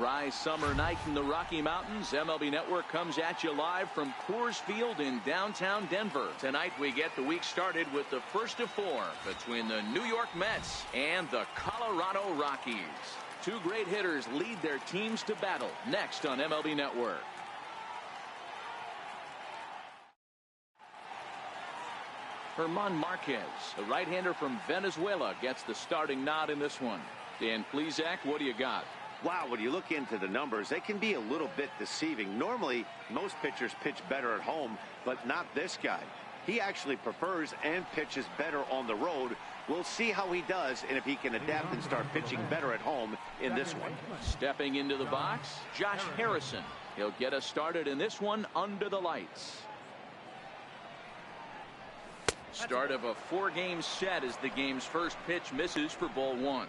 dry summer night in the Rocky Mountains. MLB Network comes at you live from Coors Field in downtown Denver. Tonight we get the week started with the first of four between the New York Mets and the Colorado Rockies. Two great hitters lead their teams to battle next on MLB Network. German Marquez, the right-hander from Venezuela, gets the starting nod in this one. Dan Plesac, what do you got? Wow, when you look into the numbers, they can be a little bit deceiving. Normally, most pitchers pitch better at home, but not this guy. He actually prefers and pitches better on the road. We'll see how he does and if he can adapt and start pitching better at home in this one. Stepping into the box, Josh Harrison. He'll get us started in this one under the lights. Start of a four-game set as the game's first pitch misses for ball one.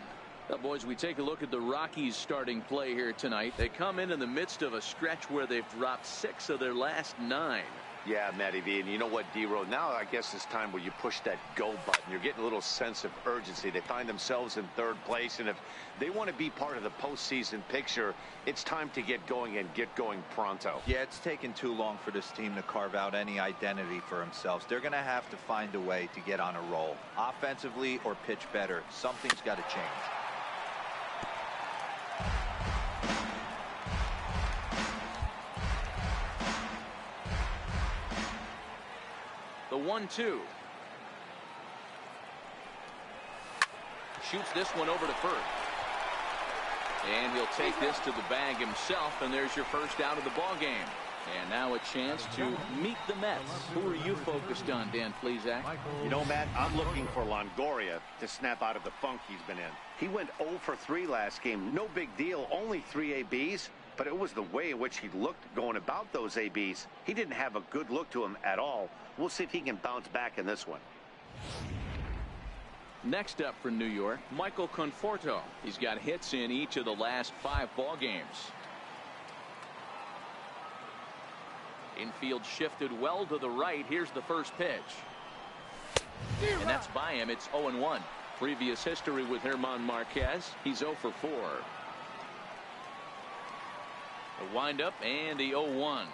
Now, boys, we take a look at the Rockies starting play here tonight. They come in the midst of a stretch where they've dropped 6 of their last 9. Yeah, Matty V, and you know what, D-Row, now I guess it's time where you push that go button. You're getting a little sense of urgency. They find themselves in third place, and if they want to be part of the postseason picture, it's time to get going and get going pronto. Yeah, it's taken too long for this team to carve out any identity for themselves. They're going to have to find a way to get on a roll, offensively or pitch better. Something's got to change. The 1-2. Shoots this one over to first. And he'll take this to the bag himself, and there's your first out of the ball game. And now a chance to meet the Mets. Who are you focused on, Dan Plesac? You know, Matt, I'm looking for Longoria to snap out of the funk he's been in. He went 0 for 3 last game. No big deal, only 3 ABs. But it was the way in which he looked going about those ABs. He didn't have a good look to him at all. We'll see if he can bounce back in this one. Next up for New York, Michael Conforto. He's got hits in each of the last 5 ball games. Infield shifted well to the right. Here's the first pitch. And that's by him. It's 0-1. Previous history with German Marquez. He's 0 for 4. The windup and the 0-1.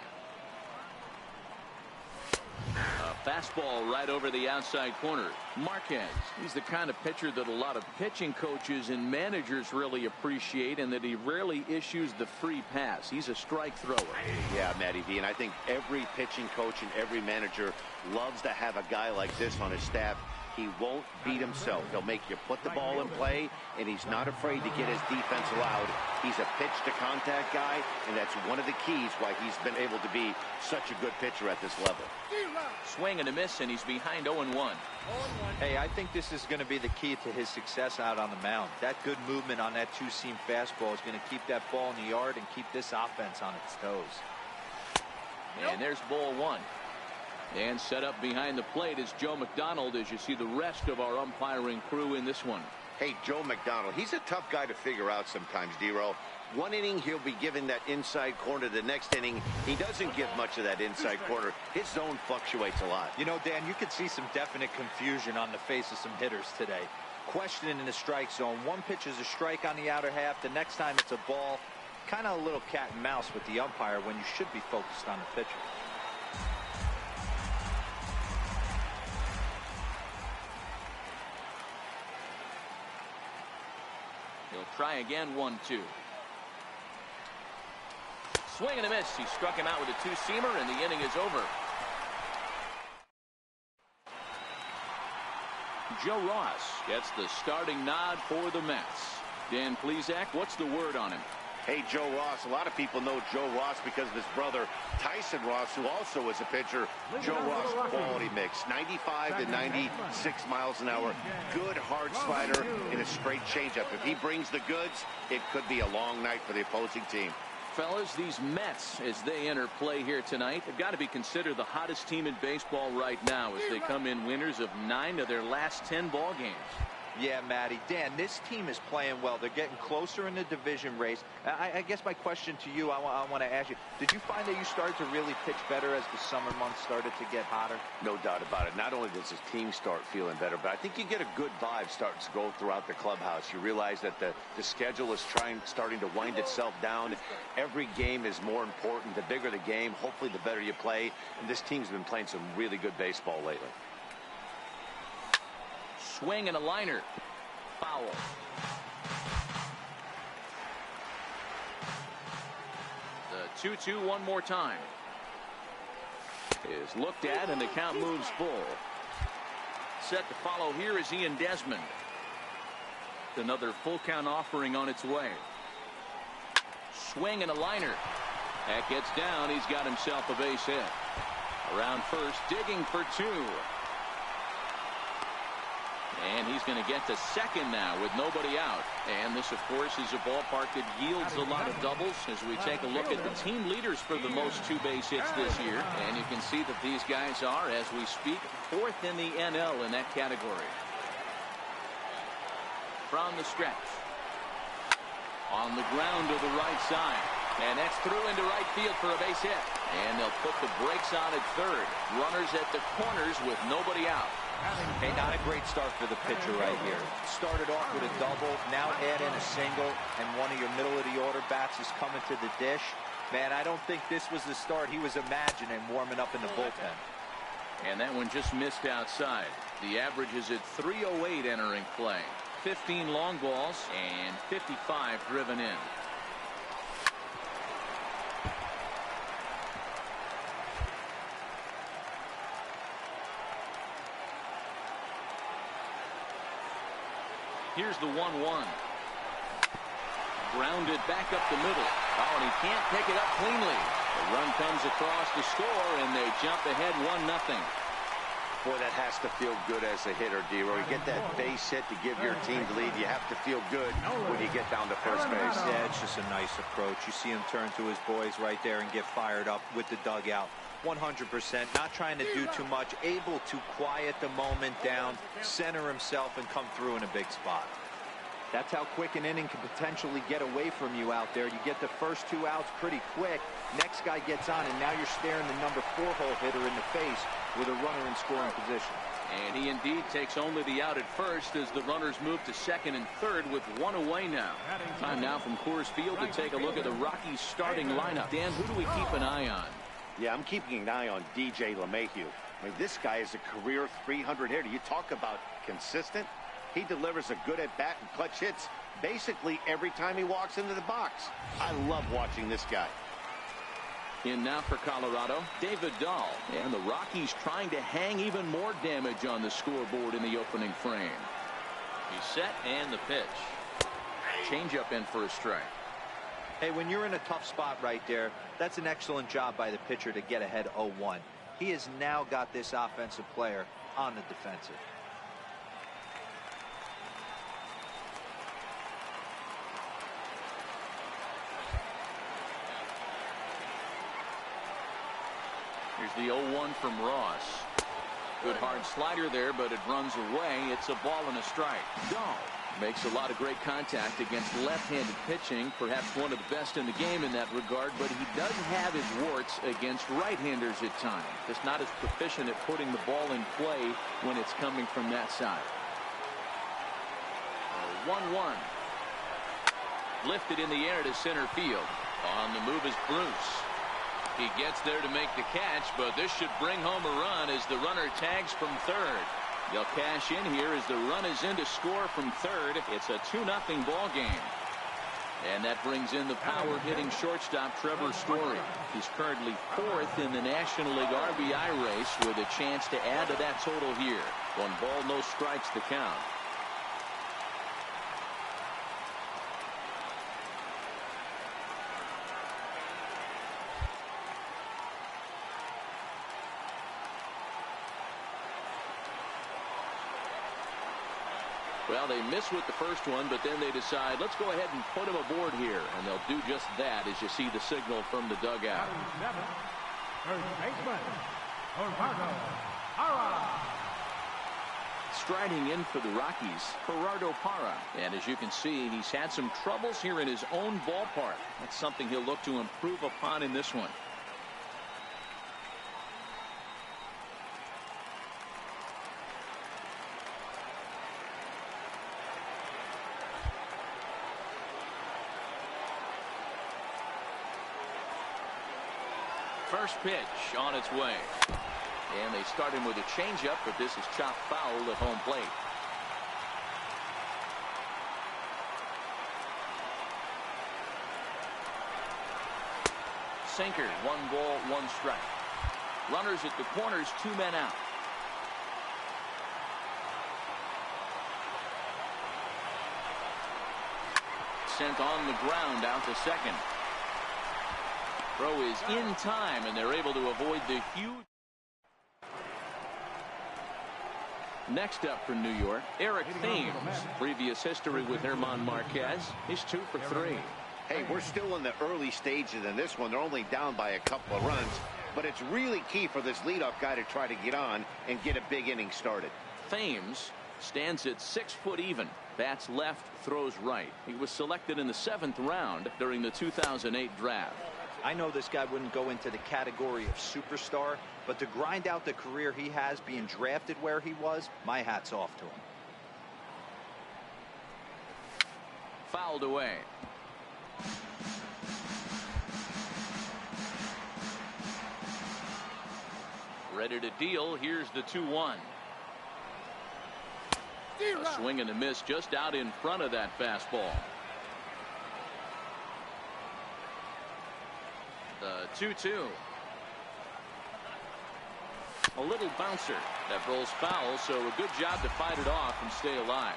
A fastball right over the outside corner. Marquez, he's the kind of pitcher that a lot of pitching coaches and managers really appreciate, and that he rarely issues the free pass. He's a strike thrower. Yeah, Matty V, and I think every pitching coach and every manager loves to have a guy like this on his staff. He won't beat himself. He'll make you put the ball in play, and he's not afraid to get his defense loud. He's a pitch-to-contact guy, and that's one of the keys why he's been able to be such a good pitcher at this level. Swing and a miss, and he's behind 0-1. Hey, I think this is going to be the key to his success out on the mound. That good movement on that two-seam fastball is going to keep that ball in the yard and keep this offense on its toes. And there's ball 1. And set up behind the plate is Joe McDonald, as you see the rest of our umpiring crew in this one. Hey, Joe McDonald, he's a tough guy to figure out sometimes, D-Row. One inning, he'll be given that inside corner. The next inning, he doesn't give much of that inside corner. His zone fluctuates a lot. You know, Dan, you could see some definite confusion on the face of some hitters today. Questioning in the strike zone. One pitch is a strike on the outer half. The next time it's a ball. Kind of a little cat and mouse with the umpire when you should be focused on the pitcher. He'll try again, 1-2. Swing and a miss. He struck him out with a two-seamer, and the inning is over. Joe Ross gets the starting nod for the Mets. Dan Plesac, what's the word on him? Hey, Joe Ross. A lot of people know Joe Ross because of his brother, Tyson Ross, who also is a pitcher. Joe Ross, quality mix. 95 to 96 miles an hour. Good hard slider and a straight changeup. If he brings the goods, it could be a long night for the opposing team. Fellas, these Mets, as they enter play here tonight, have got to be considered the hottest team in baseball right now, as they come in winners of 9 of their last 10 ball games. Yeah, Matty. Dan, this team is playing well. They're getting closer in the division race. I guess my question to you, I want to ask you, did you find that you started to really pitch better as the summer months started to get hotter? No doubt about it. Not only does his team start feeling better, but I think you get a good vibe starting to go throughout the clubhouse. You realize that the schedule is starting to wind itself down. Every game is more important. The bigger the game, hopefully the better you play. And this team's been playing some really good baseball lately. Swing and a liner. Foul. The 2-2 one more time. Is looked at and the count moves full. Set to follow here is Ian Desmond. Another full count offering on its way. Swing and a liner. That gets down. He's got himself a base hit. Around first, digging for two. And he's going to get to second now with nobody out. And this, of course, is a ballpark that yields a lot of doubles as we take a look at the team leaders for the most two-base hits this year. And you can see that these guys are, as we speak, fourth in the NL in that category. From the stretch. On the ground to the right side. And that's through into right field for a base hit. And they'll put the brakes on at third. Runners at the corners with nobody out. Hey, not a great start for the pitcher right here. Started off with a double, now add in a single, and one of your middle-of-the-order bats is coming to the dish. Man, I don't think this was the start he was imagining warming up in the bullpen. And that one just missed outside. The average is at 308 entering play. 15 long balls and 55 driven in. Here's the 1-1. Grounded back up the middle. Oh, and he can't pick it up cleanly. The run comes across to score, and they jump ahead 1-0. Boy, that has to feel good as a hitter, D-Roy. You get that base hit to give your team the lead. You have to feel good when you get down to first base. Yeah, it's just a nice approach. You see him turn to his boys right there and get fired up with the dugout. 100%, not trying to do too much, able to quiet the moment down, center himself, and come through in a big spot. That's how quick an inning can potentially get away from you out there. You get the first two outs pretty quick. Next guy gets on, and now you're staring the number 4-hole hitter in the face with a runner in scoring position. And he indeed takes only the out at first as the runners move to second and third with one away now. Time now from Coors Field to take a look at the Rockies starting lineup. Dan, who do we keep an eye on? Yeah, I'm keeping an eye on DJ LeMahieu. I mean, this guy is a career 300 hitter. You talk about consistent. He delivers a good at-bat and clutch hits basically every time he walks into the box. I love watching this guy. In now for Colorado, David Dahl. And the Rockies trying to hang even more damage on the scoreboard in the opening frame. He's set and the pitch. Changeup in for a strike. Hey, when you're in a tough spot right there, that's an excellent job by the pitcher to get ahead 0-1. He has now got this offensive player on the defensive. Here's the 0-1 from Ross. Good hard slider there, but it runs away. It's a ball and a strike. Dahl makes a lot of great contact against left-handed pitching, perhaps one of the best in the game in that regard, but he does have his warts against right-handers at times. Just not as proficient at putting the ball in play when it's coming from that side. 1-1. Lifted in the air to center field. On the move is Bruce. He gets there to make the catch, but this should bring home a run as the runner tags from third. They'll cash in here as the run is in to score from third. It's a 2-0 ball game. And that brings in the power-hitting shortstop Trevor Story. He's currently fourth in the National League RBI race with a chance to add to that total here. 1 ball, no strikes to count. Well, they miss with the first one, but then they decide, let's go ahead and put him aboard here. And they'll do just that as you see the signal from the dugout. Striding in for the Rockies, Gerardo Parra. And as you can see, he's had some troubles here in his own ballpark. That's something he'll look to improve upon in this one. First pitch on its way. And they start him with a changeup, but this is chopped foul at home plate. Sinker, 1 ball, 1 strike. Runners at the corners, 2 men out. Sent on the ground out to second. Throw is in time, and they're able to avoid the huge. Next up for New York, Eric Thames. Previous history with German Marquez. He's 2 for 3. Hey, we're still in the early stages in this one. They're only down by a couple of runs, but it's really key for this leadoff guy to try to get on and get a big inning started. Thames stands at 6 foot even. Bats left, throws right. He was selected in the 7th round during the 2008 draft. I know this guy wouldn't go into the category of superstar, but to grind out the career he has being drafted where he was, my hat's off to him. Fouled away. Ready to deal. Here's the 2-1. A swing and a miss just out in front of that fastball. The 2-2. A little bouncer that rolls foul, so a good job to fight it off and stay alive.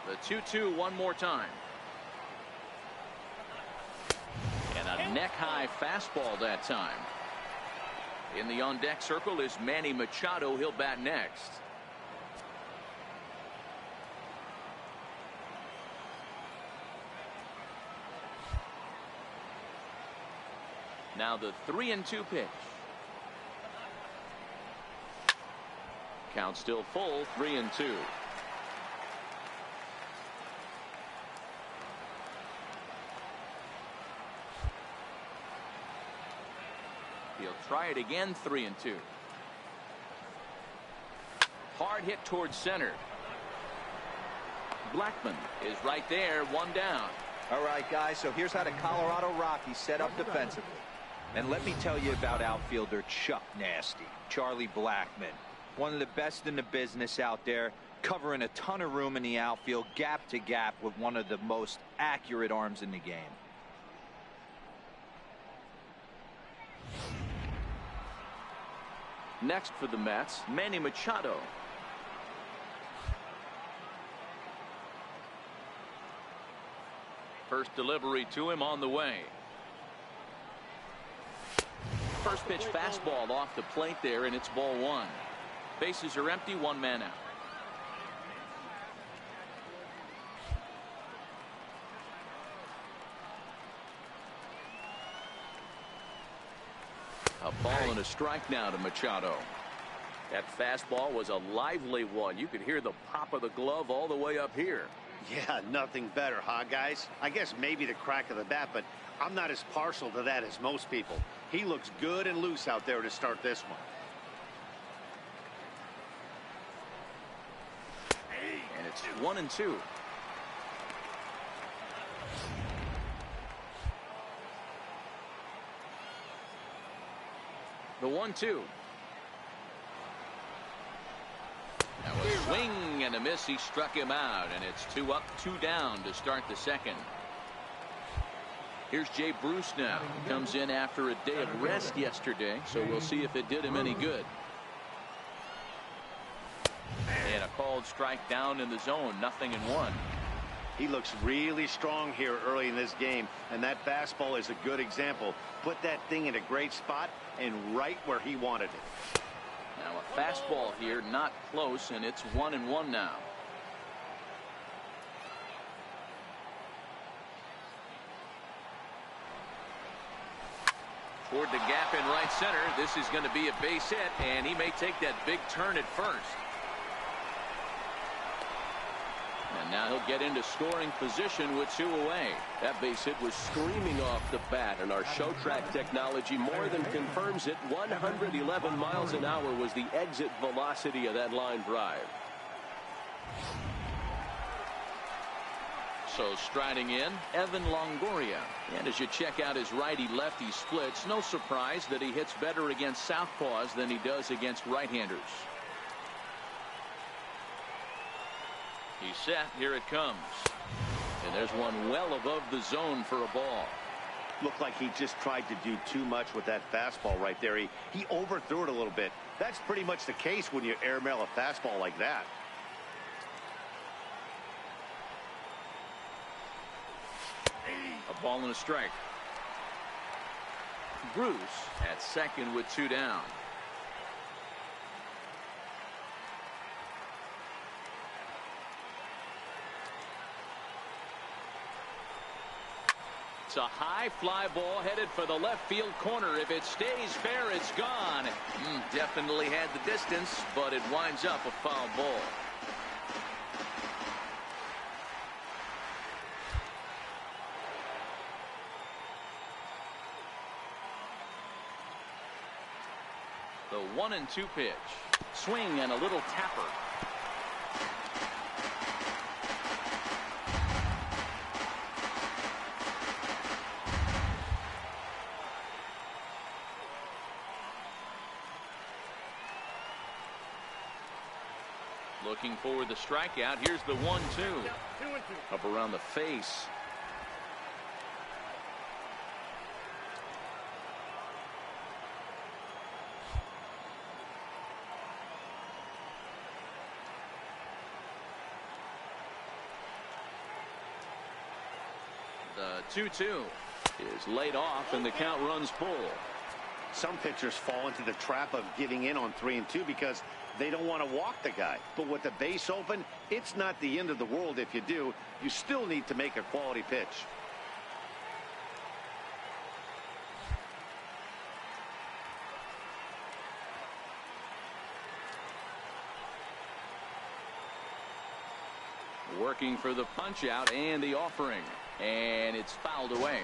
The 2-2 one more time. And a neck-high fastball that time. In the on-deck circle is Manny Machado. He'll bat next. Now the 3-2 pitch. Count still full, 3-2. He'll try it again, 3-2. Hard hit towards center. Blackman is right there, 1 down. All right, guys, so here's how the Colorado Rockies set up defensively. And let me tell you about outfielder Chuck Nasty, Charlie Blackman. One of the best in the business out there, covering a ton of room in the outfield, gap to gap, with one of the most accurate arms in the game. Next for the Mets, Manny Machado. First delivery to him on the way. First pitch fastball off the plate there, and it's ball 1. Bases are empty, 1 man out. A ball and a strike now to Machado. That fastball was a lively one. You could hear the pop of the glove all the way up here. Yeah, nothing better, huh, guys? I guess maybe the crack of the bat, but I'm not as partial to that as most people. He looks good and loose out there to start this one. And it's 1-2. The 1-2. Now a swing and a miss. He struck him out, and it's 2 up, 2 down to start the second. Here's Jay Bruce now. Comes in after a day of rest yesterday, so we'll see if it did him any good. And a called strike down in the zone, 0-1. He looks really strong here early in this game, and that fastball is a good example. Put that thing in a great spot and right where he wanted it. Now a fastball here, not close, and it's 1-1 now. Toward the gap in right center. This is going to be a base hit, and he may take that big turn at first. And now he'll get into scoring position with 2 away. That base hit was screaming off the bat, and our show track technology more than confirms it. 111 miles an hour was the exit velocity of that line drive. So striding in, Evan Longoria. And as you check out his righty-lefty splits, no surprise that he hits better against southpaws than he does against right-handers. He's set. Here it comes. And there's one well above the zone for a ball. Looked like he just tried to do too much with that fastball right there. He overthrew it a little bit. That's pretty much the case when you airmail a fastball like that. A ball and a strike. Bruce at second with 2 down. It's a high fly ball headed for the left field corner. If it stays fair, it's gone. Definitely had the distance, but it winds up a foul ball. The 1-2 pitch. Swing and a little tapper. Looking for the strikeout. Here's the 1-2. Up around the face. The 2-2 is laid off, and the count runs full. Some pitchers fall into the trap of giving in on 3-2 because they don't want to walk the guy. But with the base open, it's not the end of the world if you do. You still need to make a quality pitch. Working for the punch out and the offering, and it's fouled away.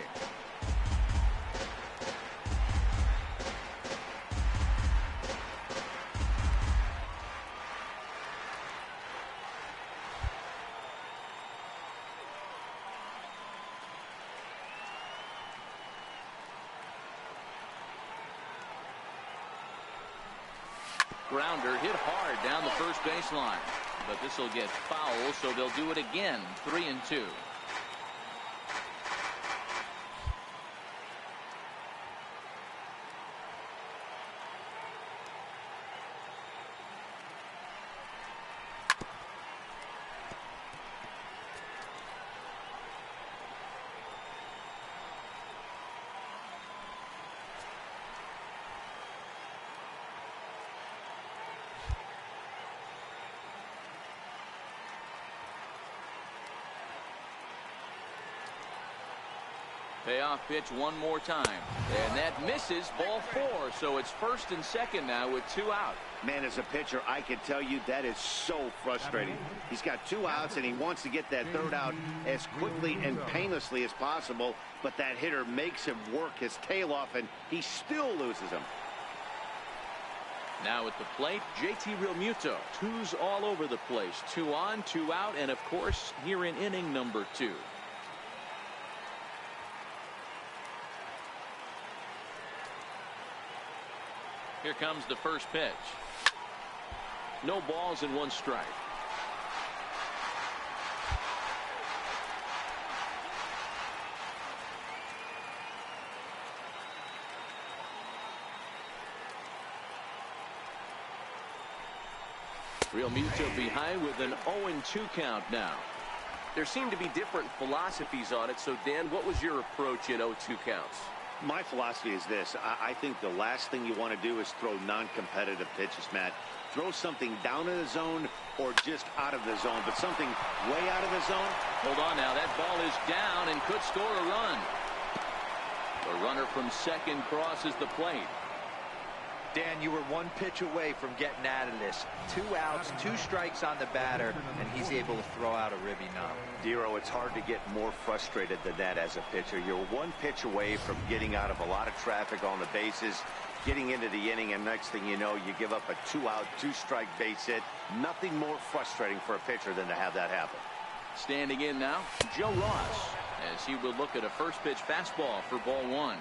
Grounder hit hard down the first baseline. But this will get foul, so they'll do it again. 3-2. Payoff pitch one more time, and that misses. Ball 4, so it's first and second now with 2 out. Man, as a pitcher, I can tell you that is so frustrating. He's got 2 outs, and he wants to get that 3rd out as quickly and painlessly as possible, but that hitter makes him work his tail off, and he still loses him. Now at the plate, JT Realmuto. 2s all over the place. 2 on, 2 out, and of course, here in inning number 2. Here comes the first pitch. No balls and 1 strike. Realmuto behind with an 0-2 count now. There seem to be different philosophies on it. So, Dan, what was your approach in 0-2 counts? My philosophy is this. I think the last thing you want to do is throw non-competitive pitches, Matt. Throw something down in the zone or just out of the zone, but something way out of the zone. Hold on now. That ball is down and could score a run. The runner from second crosses the plate. Dan, you were one pitch away from getting out of this. 2 outs, 2 strikes on the batter, and he's able to throw out a ribby knob. Dero, it's hard to get more frustrated than that as a pitcher. You're 1 pitch away from getting out of a lot of traffic on the bases, getting into the inning, and next thing you know, you give up a 2-out, 2-strike base hit. Nothing more frustrating for a pitcher than to have that happen. Standing in now, Joe Ross, as he will look at a first pitch fastball for ball 1.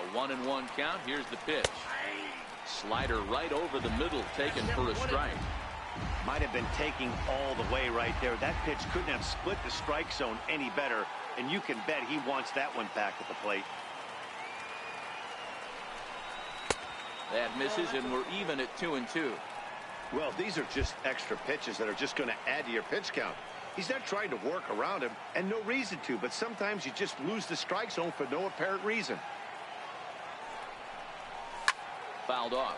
A 1-1 count. Here's the pitch. Slider right over the middle, taken for a strike. Might have been taking all the way right there. That pitch couldn't have split the strike zone any better, and you can bet he wants that one back at the plate. That misses, and we're even at 2-2. Well, these are just extra pitches that are just going to add to your pitch count. He's not trying to work around him, and no reason to, but sometimes you just lose the strike zone for no apparent reason. Fouled off.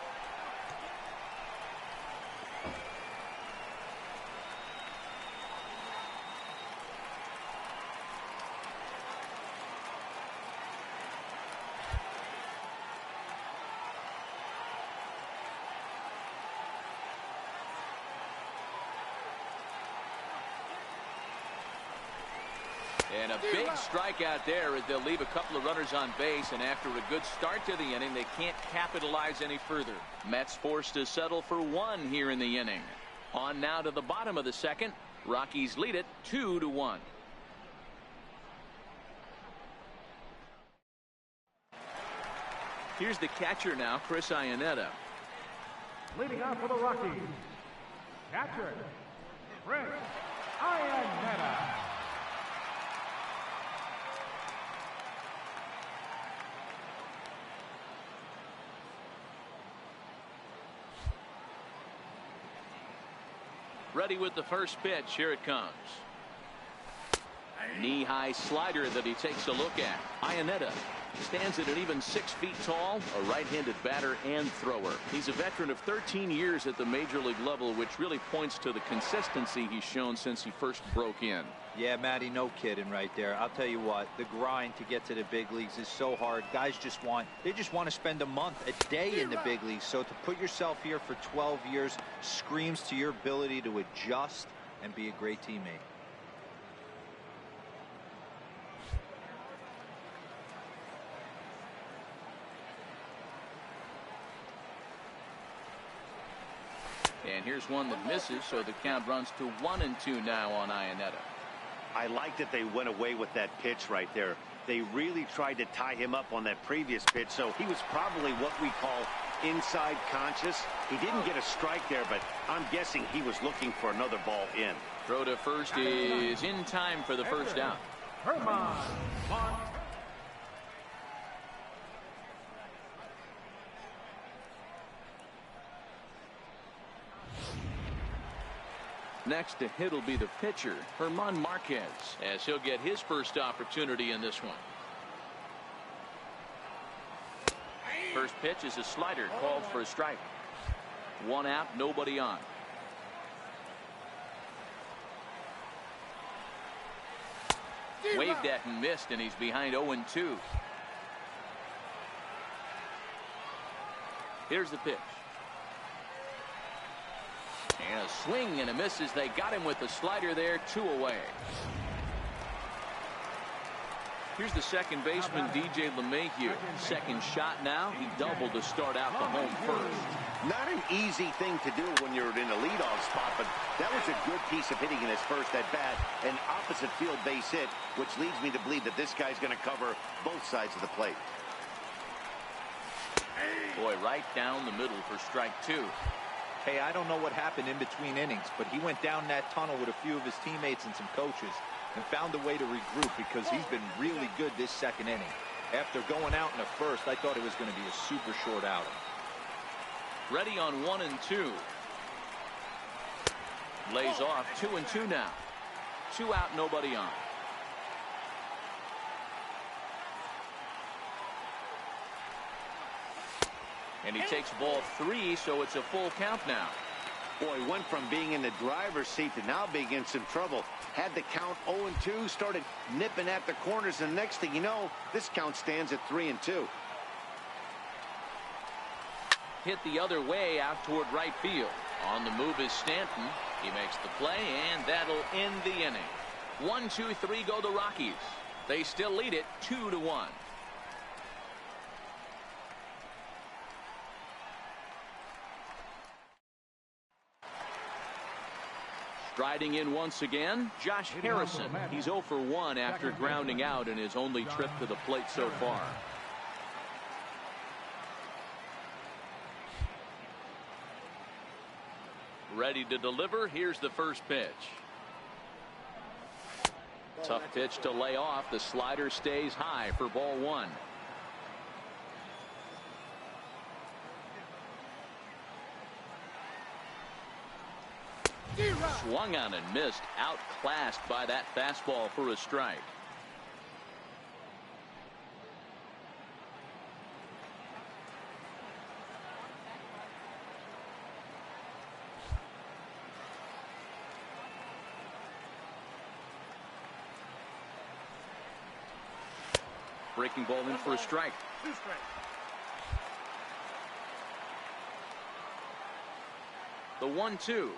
And a big strikeout there as they'll leave a couple of runners on base, and after a good start to the inning, they can't capitalize any further. Mets forced to settle for 1 here in the inning. On now to the bottom of the second. Rockies lead it 2-1. Here's the catcher now, Chris Iannetta. Leading off for the Rockies, catcher, Chris Iannetta. Ready with the first pitch. Here it comes. Knee-high slider that he takes a look at. Iannetta stands at an even 6 feet tall, a right-handed batter and thrower. He's a veteran of 13 years at the major league level, which really points to the consistency he's shown since he first broke in. Yeah, Matty, no kidding right there. I'll tell you what, the grind to get to the big leagues is so hard. Guys just want to spend a month, a day in the big leagues. So to put yourself here for 12 years screams to your ability to adjust and be a great teammate. And here's one that misses, so the count runs to 1-2 now on Iannetta. I like that they went away with that pitch right there. They really tried to tie him up on that previous pitch, so he was probably what we call inside conscious. He didn't get a strike there, but I'm guessing he was looking for another ball in. Throw to first is in time for the first out. Next to hit will be the pitcher, German Marquez, as he'll get his first opportunity in this one. First pitch is a slider called for a strike. 1 out, nobody on. Waved at and missed, and he's behind 0-2. Here's the pitch. And a swing and a miss as they got him with the slider there. 2 away. Here's the second baseman, DJ LeMahieu. Second shot now. He doubled to start out the home first. Not an easy thing to do when you're in a leadoff spot, but that was a good piece of hitting in his first at bat. An opposite field base hit, which leads me to believe that this guy's going to cover both sides of the plate. Boy, right down the middle for strike 2. Hey, I don't know what happened in between innings, but he went down that tunnel with a few of his teammates and some coaches and found a way to regroup because he's been really good this second inning. After going out in the first, I thought it was going to be a super short outing. Ready on 1 and 2. Lays off 2 and 2 now. 2 out, nobody on. And he takes ball 3, so it's a full count now. Boy, he went from being in the driver's seat to now being in some trouble. Had the count 0-2, started nipping at the corners, and the next thing you know, this count stands at 3 and 2. Hit the other way out toward right field. On the move is Stanton. He makes the play, and that'll end the inning. 1, 2, 3 go the Rockies. They still lead it 2-1. Striding in once again, Josh Harrison. He's 0 for 1 after grounding out in his only trip to the plate so far. Ready to deliver. Here's the first pitch. Tough pitch to lay off. The slider stays high for ball 1. Swung on and missed. Outclassed by that fastball for a strike. Breaking ball in for a strike. 2 strikes. The 1-2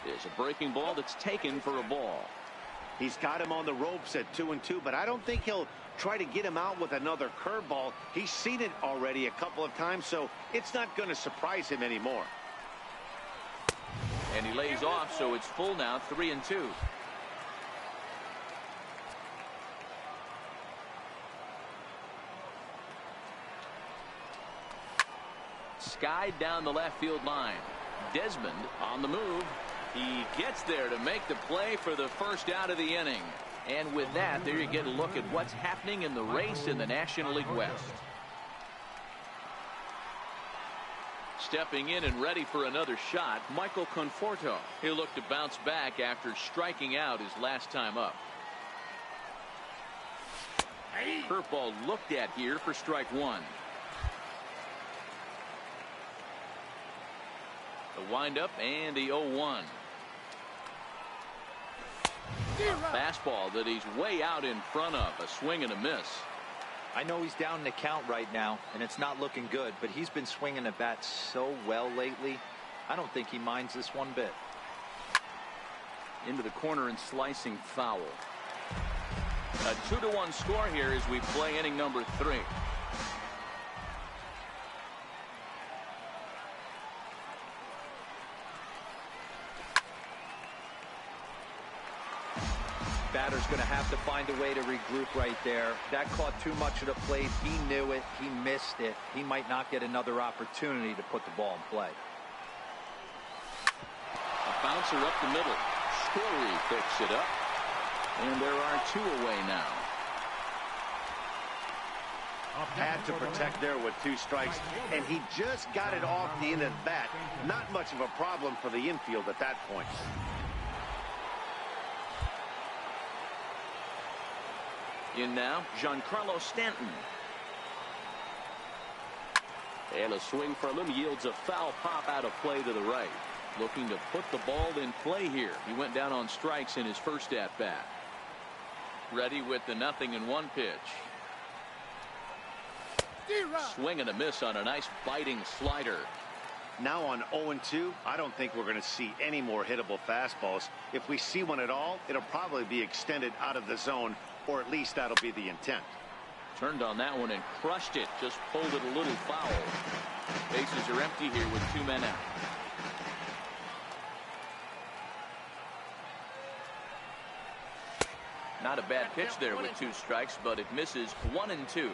is a breaking ball that's taken for a ball. He's got him on the ropes at 2 and 2, but I don't think he'll try to get him out with another curveball. He's seen it already a couple of times, so it's not going to surprise him anymore. And he lays off, so it's full now, 3 and 2. Skied down the left field line. Desmond on the move. He gets there to make the play for the first out of the inning. And with that, there you get a look at what's happening in the race in the National League West. Stepping in and ready for another shot, Michael Conforto. He'll look to bounce back after striking out his last time up. Curveball looked at here for strike 1. The windup and the 0-1. A fastball that he's way out in front of. A swing and a miss. I know he's down in the count right now, and it's not looking good, but he's been swinging the bat so well lately. I don't think he minds this one bit. Into the corner and slicing foul. A 2-1 score here as we play inning number 3. Batter's going to have to find a way to regroup right there. That caught too much of the plate. He knew it. He missed it. He might not get another opportunity to put the ball in play. A bouncer up the middle. Story picks it up. And there are 2 away now. Had to protect there with 2 strikes, and he just got it off the end of the bat. Not much of a problem for the infield at that point. In now, Giancarlo Stanton. And a swing from him yields a foul pop out of play to the right. Looking to put the ball in play here. He went down on strikes in his first at bat. Ready with the 0-1 pitch. Swing and a miss on a nice biting slider. Now on 0-2, I don't think we're going to see any more hittable fastballs. If we see one at all, it'll probably be extended out of the zone, or at least that'll be the intent. Turned on that one and crushed it. Just pulled it a little foul. Bases are empty here with 2 men out. Not a bad pitch there with 2 strikes, but it misses 1-2.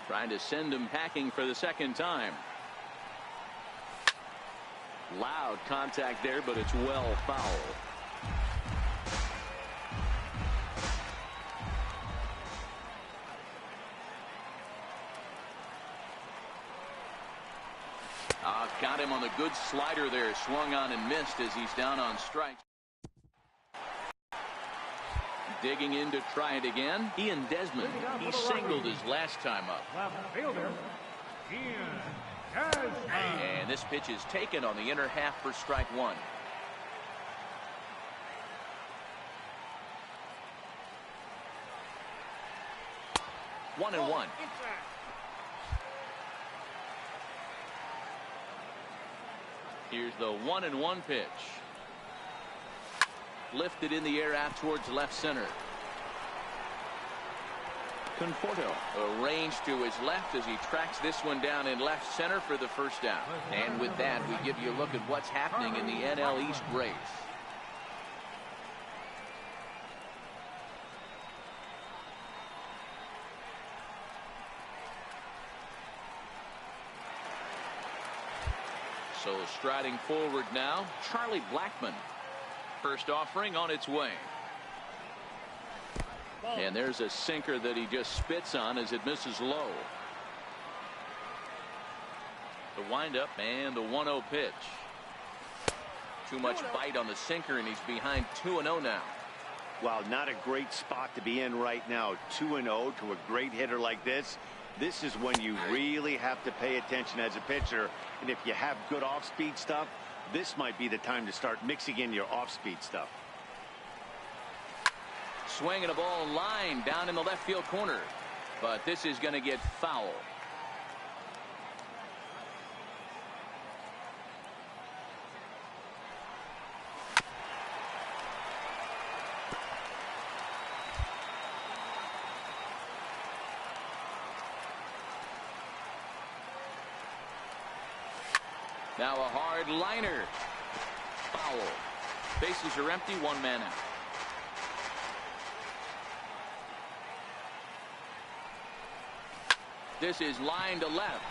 Trying to send him packing for the second time. Loud contact there, but it's well foul. Got him on the good slider there. Swung on and missed as he's down on strikes. Digging in to try it again. Ian Desmond. He singled his last time up. Left fielder, Ian Desmond. And this pitch is taken on the inner half for strike one. One and one. Here's the 1-1 pitch. Lifted in the air out towards left center. Conforto arranged to his left as he tracks this one down in left center for the first down. And with that, we give you a look at what's happening in the NL East race. So striding forward now, Charlie Blackmon. First offering on its way. And there's a sinker that he just spits on as it misses low. The windup and the 1-0 pitch. Too much bite on the sinker, and he's behind 2-0 now. Well, not a great spot to be in right now. 2-0 to a great hitter like this. This is when you really have to pay attention as a pitcher. And if you have good off-speed stuff, this might be the time to start mixing in your off-speed stuff. Swinging a ball line down in the left field corner. But this is going to get foul. Now a hard liner. Foul. Bases are empty, one man out. This is line to left,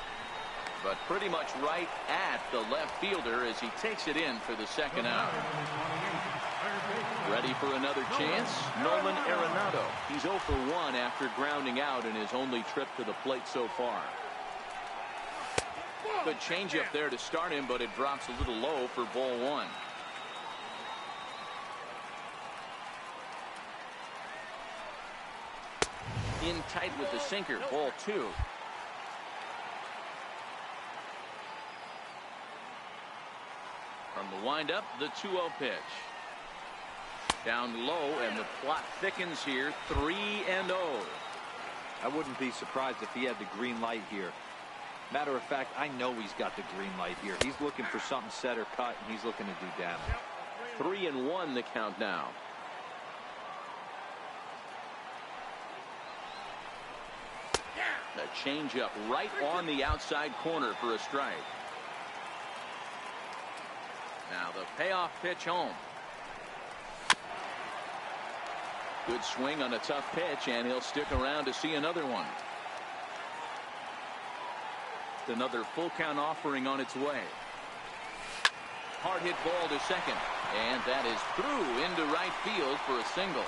but pretty much right at the left fielder as he takes it in for the second out. Ready for another chance? Nolan Arenado. He's 0 for 1 after grounding out in his only trip to the plate so far. Good changeup there to start him, but it drops a little low for ball one. In tight with the sinker, ball two. From the windup, the 2-0 pitch. Down low, and the plot thickens here, 3-0. I wouldn't be surprised if he had the green light here. Matter of fact, I know he's got the green light here. He's looking for something set or cut, and he's looking to do damage. 3-1 the count now. The changeup right on the outside corner for a strike. Now the payoff pitch home. Good swing on a tough pitch, and he'll stick around to see another one. Another full count offering on its way. Hard hit ball to second, and that is through into right field for a single.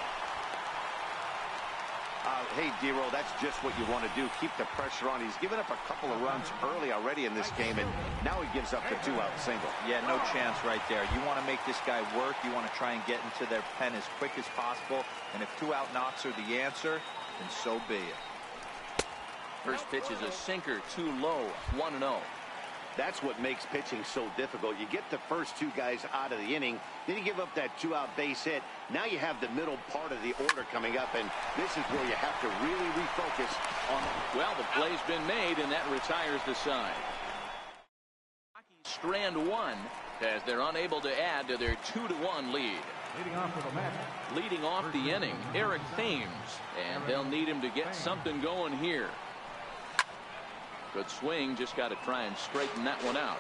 Hey, D-Roll, that's just what you want to do. Keep the pressure on. He's given up a couple of runs early already in this game, and now he gives up the 2-out single. Yeah, no chance right there. You want to make this guy work. You want to try and get into their pen as quick as possible. And if 2-out knocks are the answer, then so be it. First pitch is a sinker, too low, 1-0. That's what makes pitching so difficult. You get the first two guys out of the inning, then you give up that 2-out base hit. Now you have the middle part of the order coming up, and this is where you have to really refocus on. Well, the play's been made, and that retires the side. Strand one as they're unable to add to their 2-1 lead. Leading off for the match. Leading off the inning, Eric Thames, and they'll need him to get something going here. Good swing, just got to try and straighten that one out.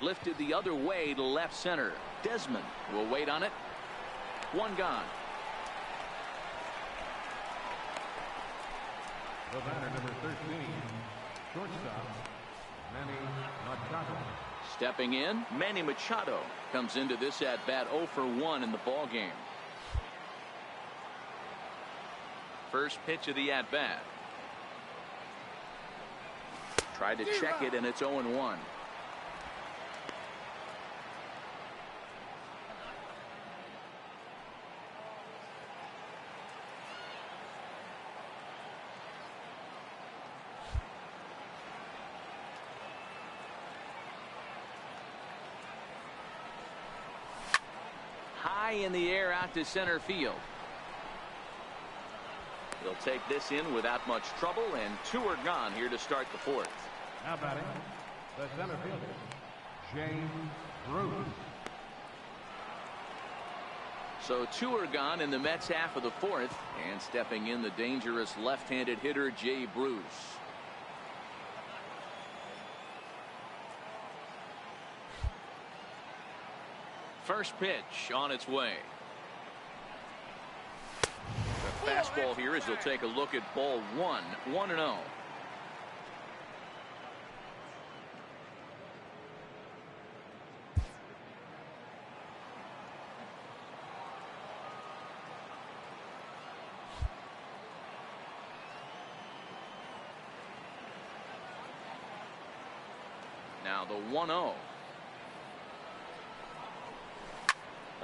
Lifted the other way to left center. Desmond will wait on it. One gone. The batter, number 13, shortstop, Manny Machado. Stepping in, Manny Machado comes into this at bat 0 for 1 in the ball game. First pitch of the at-bat. Tried to check it, and it's 0-1. High in the air out to center field. They'll take this in without much trouble, and 2 are gone here to start the 4th. Now batting, the center fielder, James Bruce. So 2 are gone in the Mets half of the 4th, and stepping in the dangerous left-handed hitter Jay Bruce. First pitch on its way. The fastball here as he'll take a look at ball 1, 1-0. Now the 1-0.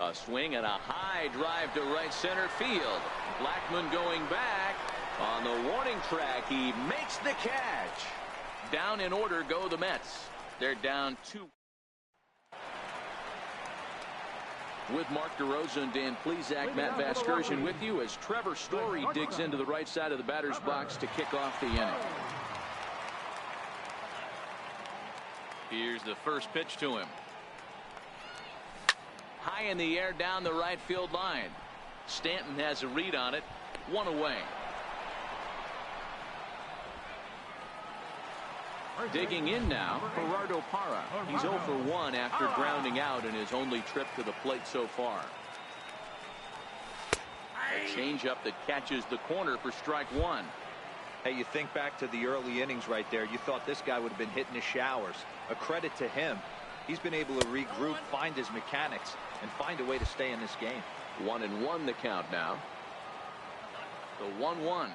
A swing and a high drive to right center field. Blackmon going back on the warning track. He makes the catch. Down in order go the Mets. They're down 2. With Mark DeRosa and Dan Plesac, Matt Vasgersian with you as Trevor Story digs into the right side of the batter's box to kick off the inning. Here's the first pitch to him. High in the air down the right field line. Stanton has a read on it. 1 away. Digging in now, Gerardo Parra. He's 0 for 1 after grounding out in his only trip to the plate so far. A changeup that catches the corner for strike 1. Hey, you think back to the early innings right there. You thought this guy would have been hitting his showers. A credit to him. He's been able to regroup, find his mechanics, and find a way to stay in this game. 1-1 the count now. The 1-1.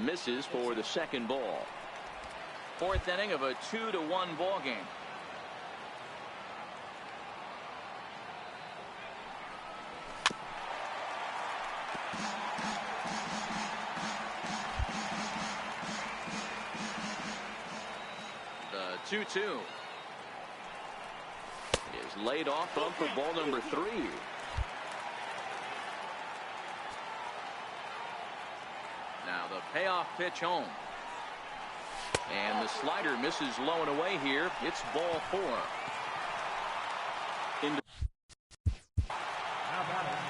Misses for the second ball. 4th inning of a 2-1 ball game. The 2-2 is laid off up for ball number 3. Now the payoff pitch home. And the slider misses low and away here. It's ball 4. Now batting,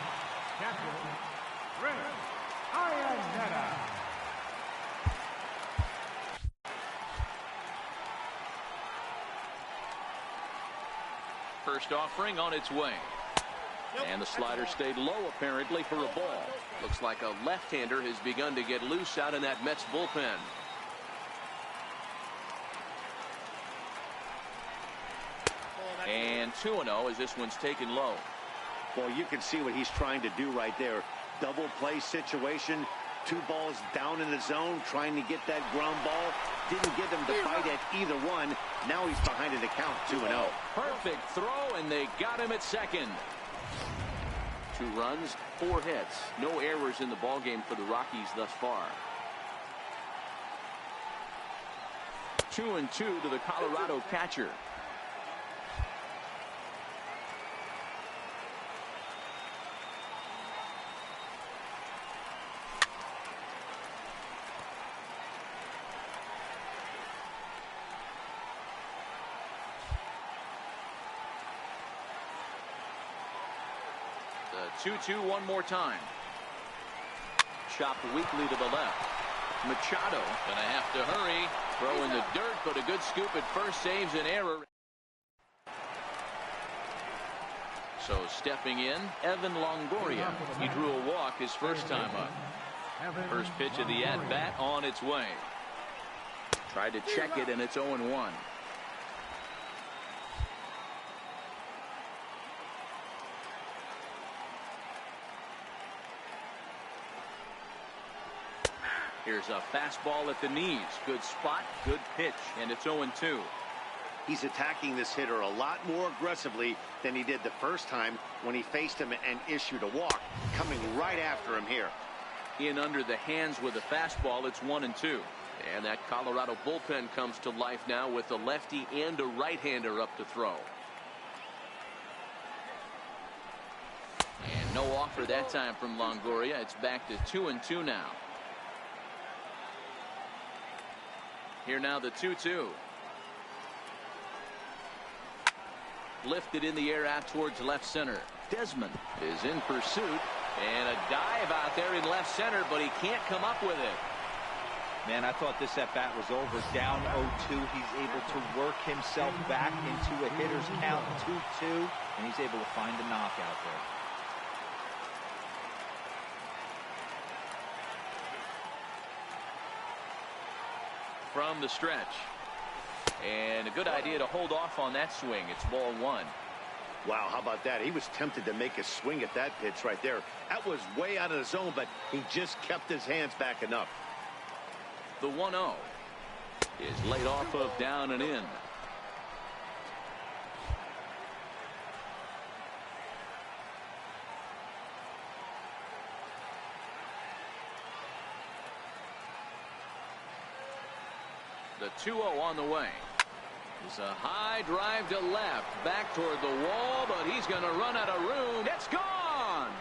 catcher, Rick Iannetta. First offering on its way. And the slider stayed low apparently for a ball. Looks like a left-hander has begun to get loose out in that Mets bullpen. And 2-0 as this one's taken low. Well, you can see what he's trying to do right there. Double play situation. 2 balls down in the zone, trying to get that ground ball. Didn't get him to fight at either one. Now he's behind in the count, 2-0. Perfect throw, and they got him at second. 2 runs, 4 hits. No errors in the ballgame for the Rockies thus far. 2-2 to the Colorado catcher. The 2-2 one more time. Chopped weakly to the left. Machado gonna have to hurry. Throw in the dirt, but a good scoop at first saves an error. So stepping in, Evan Longoria. He drew a walk his first time up. First pitch of the at-bat on its way. Tried to check it, and it's 0-1. Here's a fastball at the knees. Good spot, good pitch, and it's 0-2. He's attacking this hitter a lot more aggressively than he did the first time when he faced him and issued a walk, coming right after him here. In under the hands with a fastball, it's 1-2. And that Colorado bullpen comes to life now with a lefty and a right-hander up to throw. And no offer that time from Longoria. It's back to 2-2 now. Here now the 2-2. Lifted in the air out towards left center. Desmond is in pursuit. And a dive out there in left center, but he can't come up with it. Man, I thought this at-bat was over. Down 0-2. He's able to work himself back into a hitter's count 2-2. And he's able to find a knockout there. From the stretch. And a good idea to hold off on that swing. It's ball 1. Wow, how about that? He was tempted to make a swing at that pitch right there. That was way out of the zone, but he just kept his hands back enough. The 1-0 is laid off of down and in. The 2-0 on the way. It's a high drive to left, back toward the wall, but he's going to run out of room. It's gone.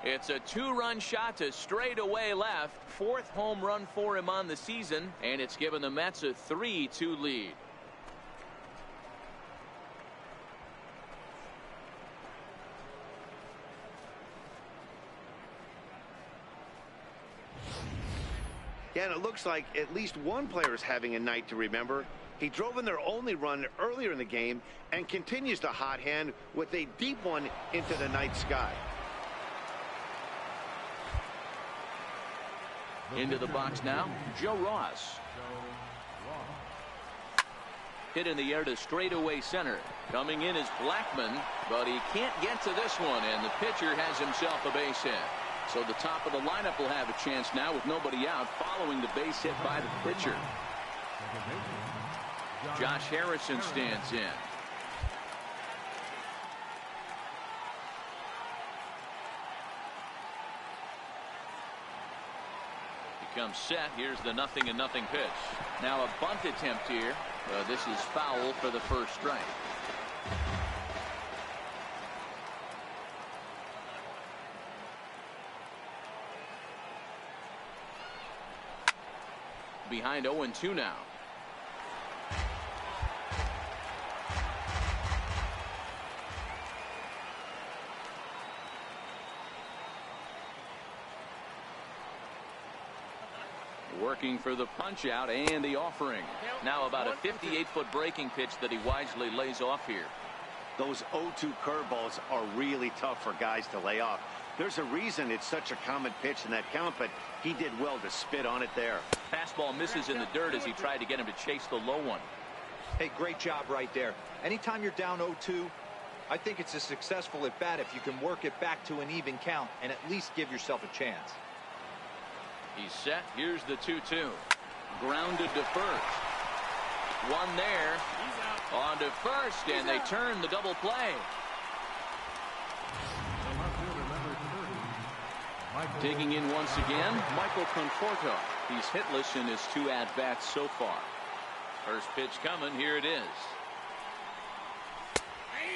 It's a 2-run shot to straightaway left. 4th home run for him on the season, and it's given the Mets a 3-2 lead. Yeah, and it looks like at least one player is having a night to remember. He drove in their only run earlier in the game and continues to hot hand with a deep one into the night sky. Into the box now, Joe Ross. Hit in the air to straightaway center. Coming in is Blackman, but he can't get to this one, and the pitcher has himself a base hit. So the top of the lineup will have a chance now with nobody out following the base hit by the pitcher. Josh Harrison stands in. He comes set. Here's the 0-0 pitch. Now a bunt attempt here. This is foul for the first strike. Behind 0-2 now. Working for the punch out and the offering. Now about a 58-foot breaking pitch that he wisely lays off here. Those 0-2 curveballs are really tough for guys to lay off. There's a reason it's such a common pitch in that count, but he did well to spit on it there. Fastball misses in the dirt as he tried to get him to chase the low one. Hey, great job right there. Anytime you're down 0-2, I think it's a successful at bat if you can work it back to an even count and at least give yourself a chance. He's set. Here's the 2-2. Grounded to first. One there. On to first, and they turn the double play. Digging in once again, Michael Conforto. He's hitless in his 2 at-bats so far. First pitch coming. Here it is.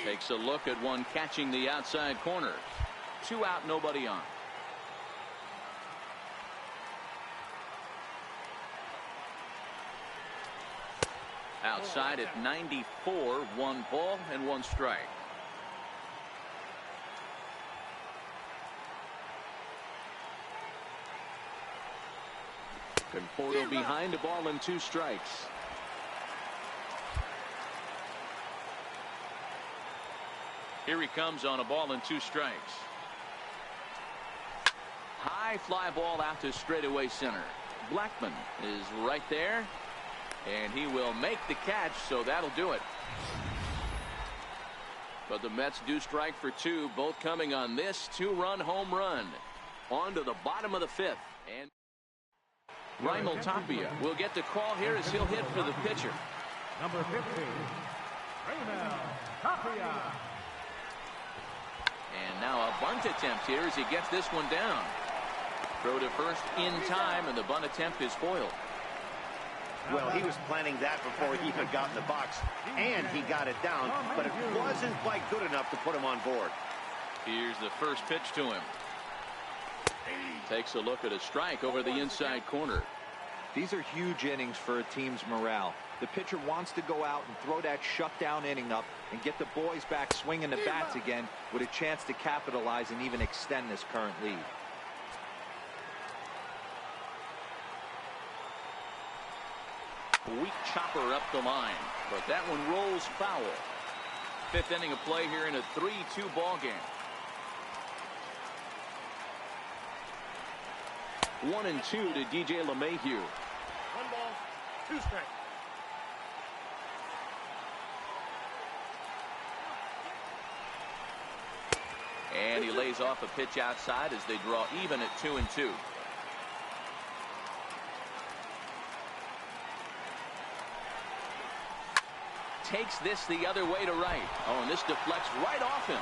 Takes a look at one catching the outside corner. 2 out, nobody on. Outside at 94, 1 ball and 1 strike. Conforto behind, a ball and 2 strikes. Here he comes on a ball and 2 strikes. High fly ball out to straightaway center. Blackman is right there, and he will make the catch, so that'll do it. But the Mets do strike for two, both coming on this two-run home run. On to the bottom of the fifth. And Raimel Tapia will get the call here as he'll hit for the pitcher. Number 15, Raimel Tapia. And now a bunt attempt here as he gets this one down. Throw to first in time, and the bunt attempt is foiled. Well, he was planning that before he even got in the box, and he got it down, but it wasn't quite good enough to put him on board. Here's the first pitch to him. Takes a look at a strike over the inside corner. These are huge innings for a team's morale. The pitcher wants to go out and throw that shutdown inning up and get the boys back swinging the bats again with a chance to capitalize and even extend this current lead. Weak chopper up the line, but that one rolls foul. Fifth inning of play here in a 3-2 ball game. 1-2 to DJ LeMahieu. 1 ball, 2 strikes. And he lays off a pitch outside as they draw even at 2-2. Takes this the other way to right. Oh, and this deflects right off him.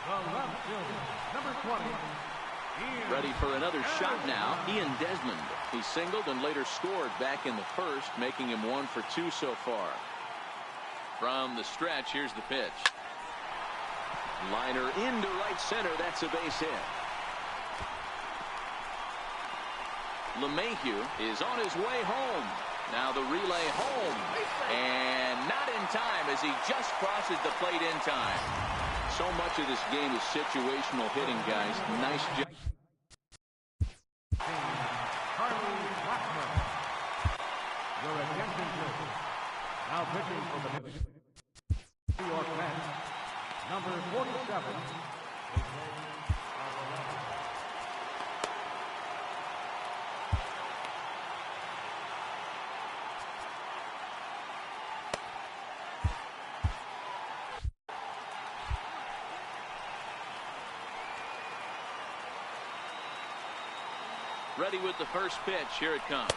The left fielder, number 20. Ready for another shot now. Ian Desmond. He singled and later scored back in the first, making him 1 for 2 so far. From the stretch, here's the pitch. Liner into right center. That's a base hit. LeMahieu is on his way home. Now the relay home. And not in time as he just crosses the plate in time. So much of this game is situational hitting, guys. Nice job. Your attention, please. Now pitching for the New York Mets, number 47. Ready with the first pitch. Here it comes.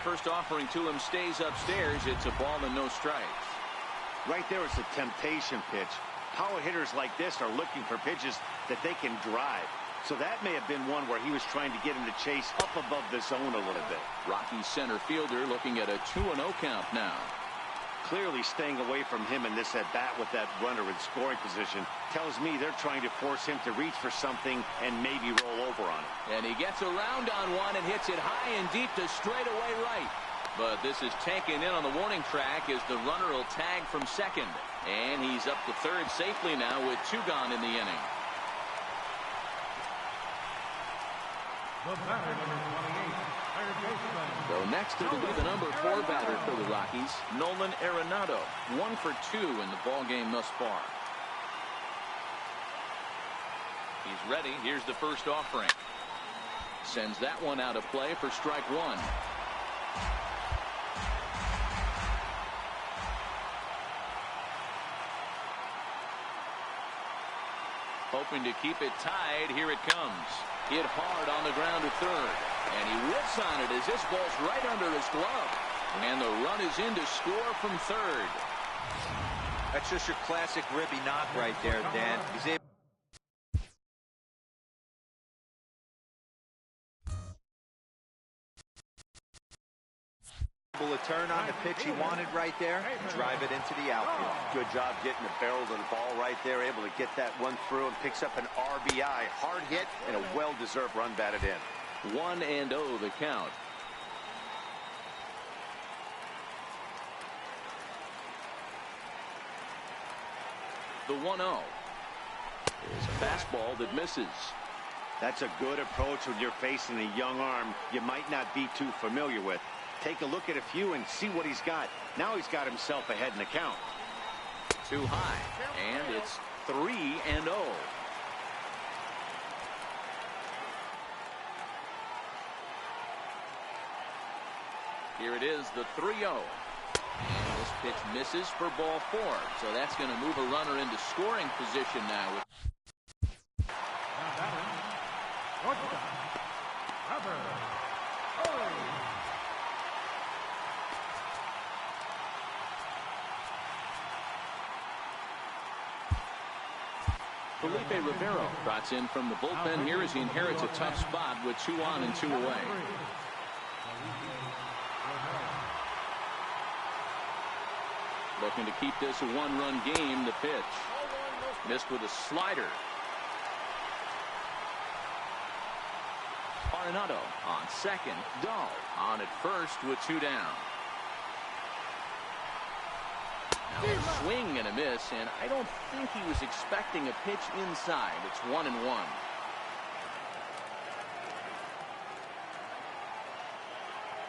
First offering to him stays upstairs. It's a ball and no strikes. Right there, it's a temptation pitch. Power hitters like this are looking for pitches that they can drive. So that may have been one where he was trying to get him to chase up above the zone a little bit. Rockies center fielder looking at a 2-0 count now. Clearly staying away from him in this at-bat with that runner in scoring position tells me they're trying to force him to reach for something and maybe roll over on it. And he gets around on one and hits it high and deep to straightaway right. But this is taken in on the warning track as the runner will tag from second. And he's up to third safely now with 2 gone in the inning. The batter, number 28, third baseman. So next it'll be the number 4 batter for the Rockies, Nolan Arenado. 1 for 2 in the ball game thus far. He's ready. Here's the first offering. Sends that one out of play for strike 1. Hoping to keep it tied. Here it comes. Hit hard on the ground to third. And he whips on it as this ball's right under his glove. And the run is in to score from third. That's just your classic Ribby knock right there, Dan. He's able to turn on the pitch he wanted right there and drive it into the outfield. Good job getting the barrel to the ball right there, able to get that one through and picks up an RBI. Hard hit and a well-deserved run batted in. 1-0 the count. The 1-0 is a fastball that misses. That's a good approach when you're facing a young arm you might not be too familiar with. Take a look at a few and see what he's got. Now he's got himself ahead in the count. Too high, and it's 3-0. Here it is, the 3-0. And this pitch misses for ball 4. So that's going to move a runner into scoring position now. Felipe Rivero trots in from the bullpen here as he inherits a tough spot with 2 on and 2 away. Looking to keep this a 1-run game. The pitch missed with a slider. Arenado on second. Dahl on at first with 2 down. Now a swing and a miss, and I don't think he was expecting a pitch inside. It's 1-1.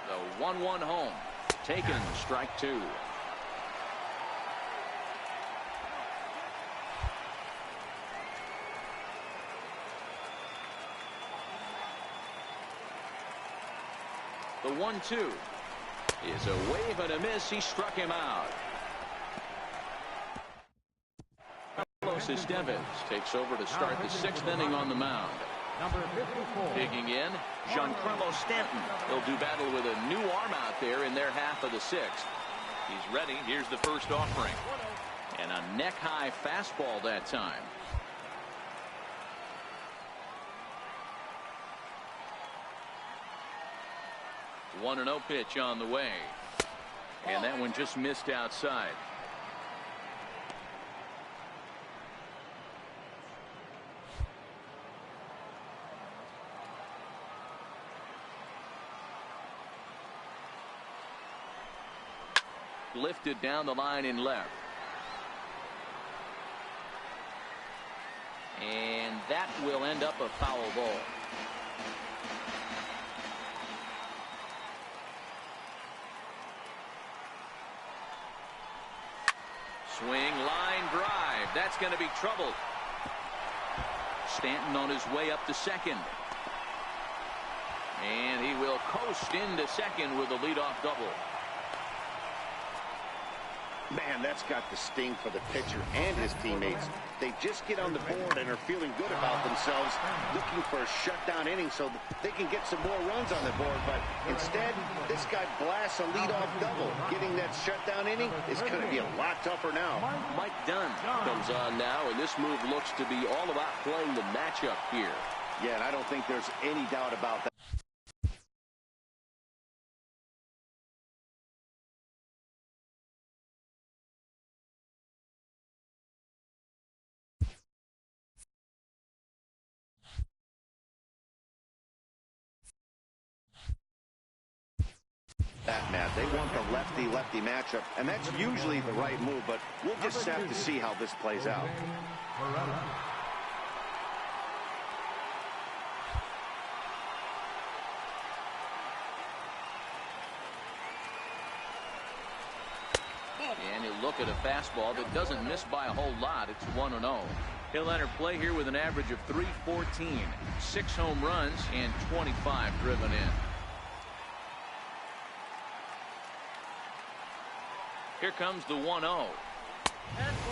The 1-1 home. Taken, strike 2. The 1-2 is a wave and a miss. He struck him out. Carlos Estevez takes over to start the 6th inning on the mound. Number 54. Digging in, Giancarlo Stanton. He'll do battle with a new arm out there in their half of the 6th. He's ready. Here's the first offering. And a neck-high fastball that time. 1-0 pitch on the way. And that one just missed outside. Lifted down the line in left. And that will end up a foul ball. Swing, line drive. That's going to be trouble. Stanton on his way up to second. And he will coast into second with a leadoff double. Man, that's got the sting for the pitcher and his teammates. They just get on the board and are feeling good about themselves, looking for a shutdown inning so they can get some more runs on the board. But instead, this guy blasts a leadoff double. Getting that shutdown inning is going to be a lot tougher now. Mike Dunn comes on now, and this move looks to be all about playing the matchup here. Yeah, and I don't think there's any doubt about that. Matt, they want the lefty-lefty matchup, and that's usually the right move, but we'll just have to see how this plays out. And he'll look at a fastball that doesn't miss by a whole lot. It's 1-0. He'll enter play here with an average of .314, 6 home runs, and 25 driven in. Here comes the 1-0.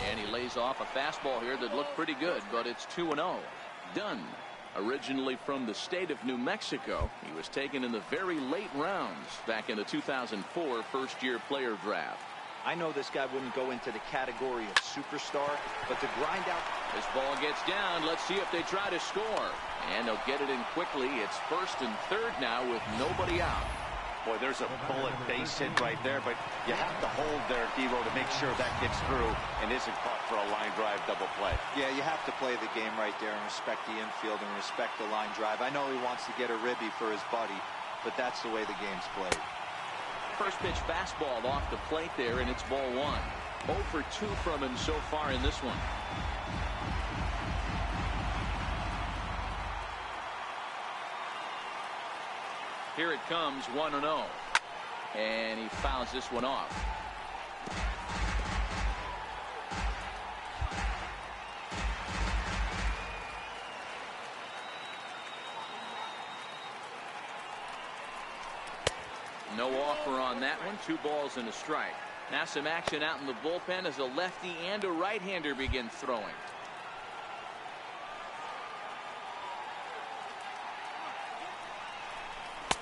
And he lays off a fastball here that looked pretty good, but it's 2-0. Dunn, originally from the state of New Mexico, he was taken in the very late rounds back in the 2004 first-year player draft. I know this guy wouldn't go into the category of superstar, but to grind out. This ball gets down. Let's see if they try to score. And they'll get it in quickly. It's 1st and 3rd now with nobody out. Boy, there's a bullet base hit right there, but you have to hold there, Devo, to make sure that gets through and isn't caught for a line drive double play. Yeah, you have to play the game right there and respect the infield and respect the line drive. I know he wants to get a ribby for his buddy, but that's the way the game's played. First pitch fastball off the plate there, and it's ball 1. 0 for 2 from him so far in this one. Here it comes, 1-0. And he fouls this one off. No offer on that one. 2 balls and a strike. Now some action out in the bullpen as a lefty and a right-hander begin throwing.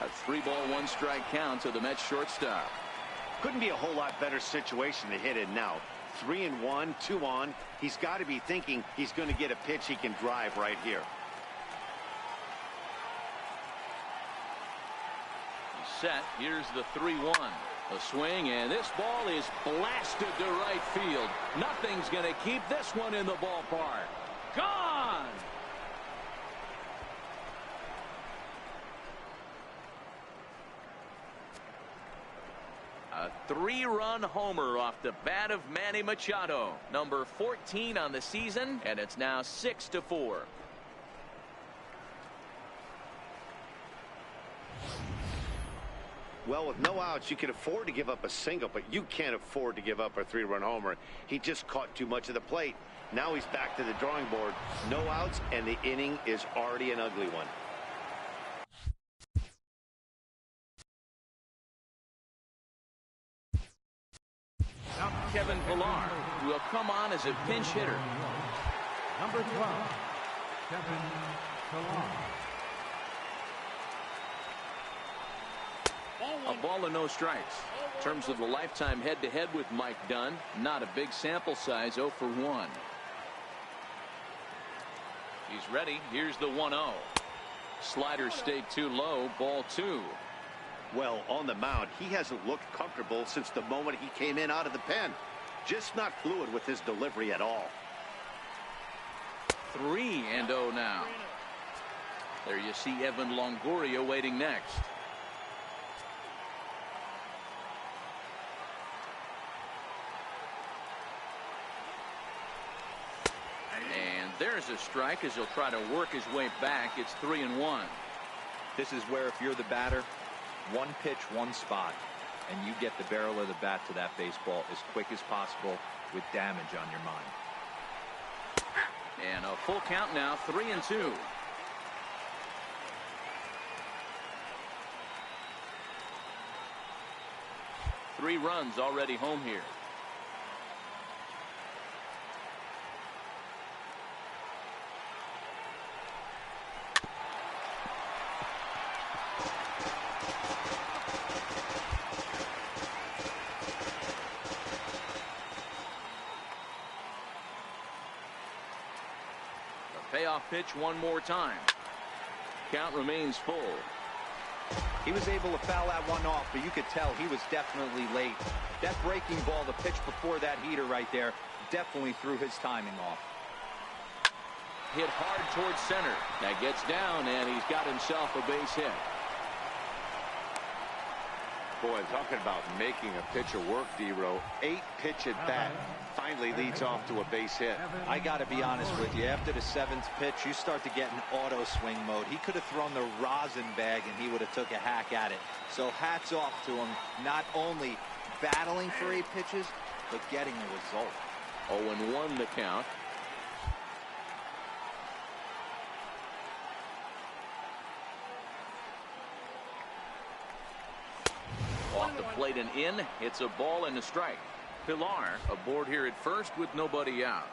A 3-ball 1-strike count to the Mets shortstop. Couldn't be a whole lot better situation to hit in now. 3-1, 2 on. He's got to be thinking he's going to get a pitch he can drive right here. Set. Here's the 3-1. A swing, and this ball is blasted to right field. Nothing's going to keep this one in the ballpark. Gone! A 3-run homer off the bat of Manny Machado. Number 14 on the season, and it's now 6-4. Well, with no outs, you can afford to give up a single, but you can't afford to give up a 3-run homer. He just caught too much of the plate. Now he's back to the drawing board. No outs, and the inning is already an ugly one. Kevin Pillar will come on as a pinch hitter. Number 12, Kevin Pillar. A ball and no strikes. In terms of the lifetime head-to-head with Mike Dunn, not a big sample size. 0 for 1. He's ready. Here's the 1-0. Slider stayed too low. Ball 2. Well, on the mound, he hasn't looked comfortable since the moment he came in out of the pen. Just not fluid with his delivery at all. 3-0 now. There you see Evan Longoria waiting next. And there's a strike as he'll try to work his way back. It's 3-1. This is where, if you're the batter, 1 pitch, 1 spot, and you get the barrel of the bat to that baseball as quick as possible with damage on your mind. And a full count now. 3-2. Three runs already home here. Payoff pitch one more time. Count remains full. He was able to foul that one off, but you could tell he was definitely late. That breaking ball, the pitch before that heater right there, definitely threw his timing off. Hit hard towards center. That gets down, and he's got himself a base hit. Boy, talking about making a pitcher work, D-Row. 8-pitch at bat finally leads off to a base hit. I got to be honest with you. After the 7th pitch, you start to get in auto swing mode. He could have thrown the rosin bag, and he would have took a hack at it. So hats off to him, not only battling for 8 pitches, but getting a result. 0-1 the count. Off the plate and in. It's a ball and a strike. Pillar aboard here at first with nobody out.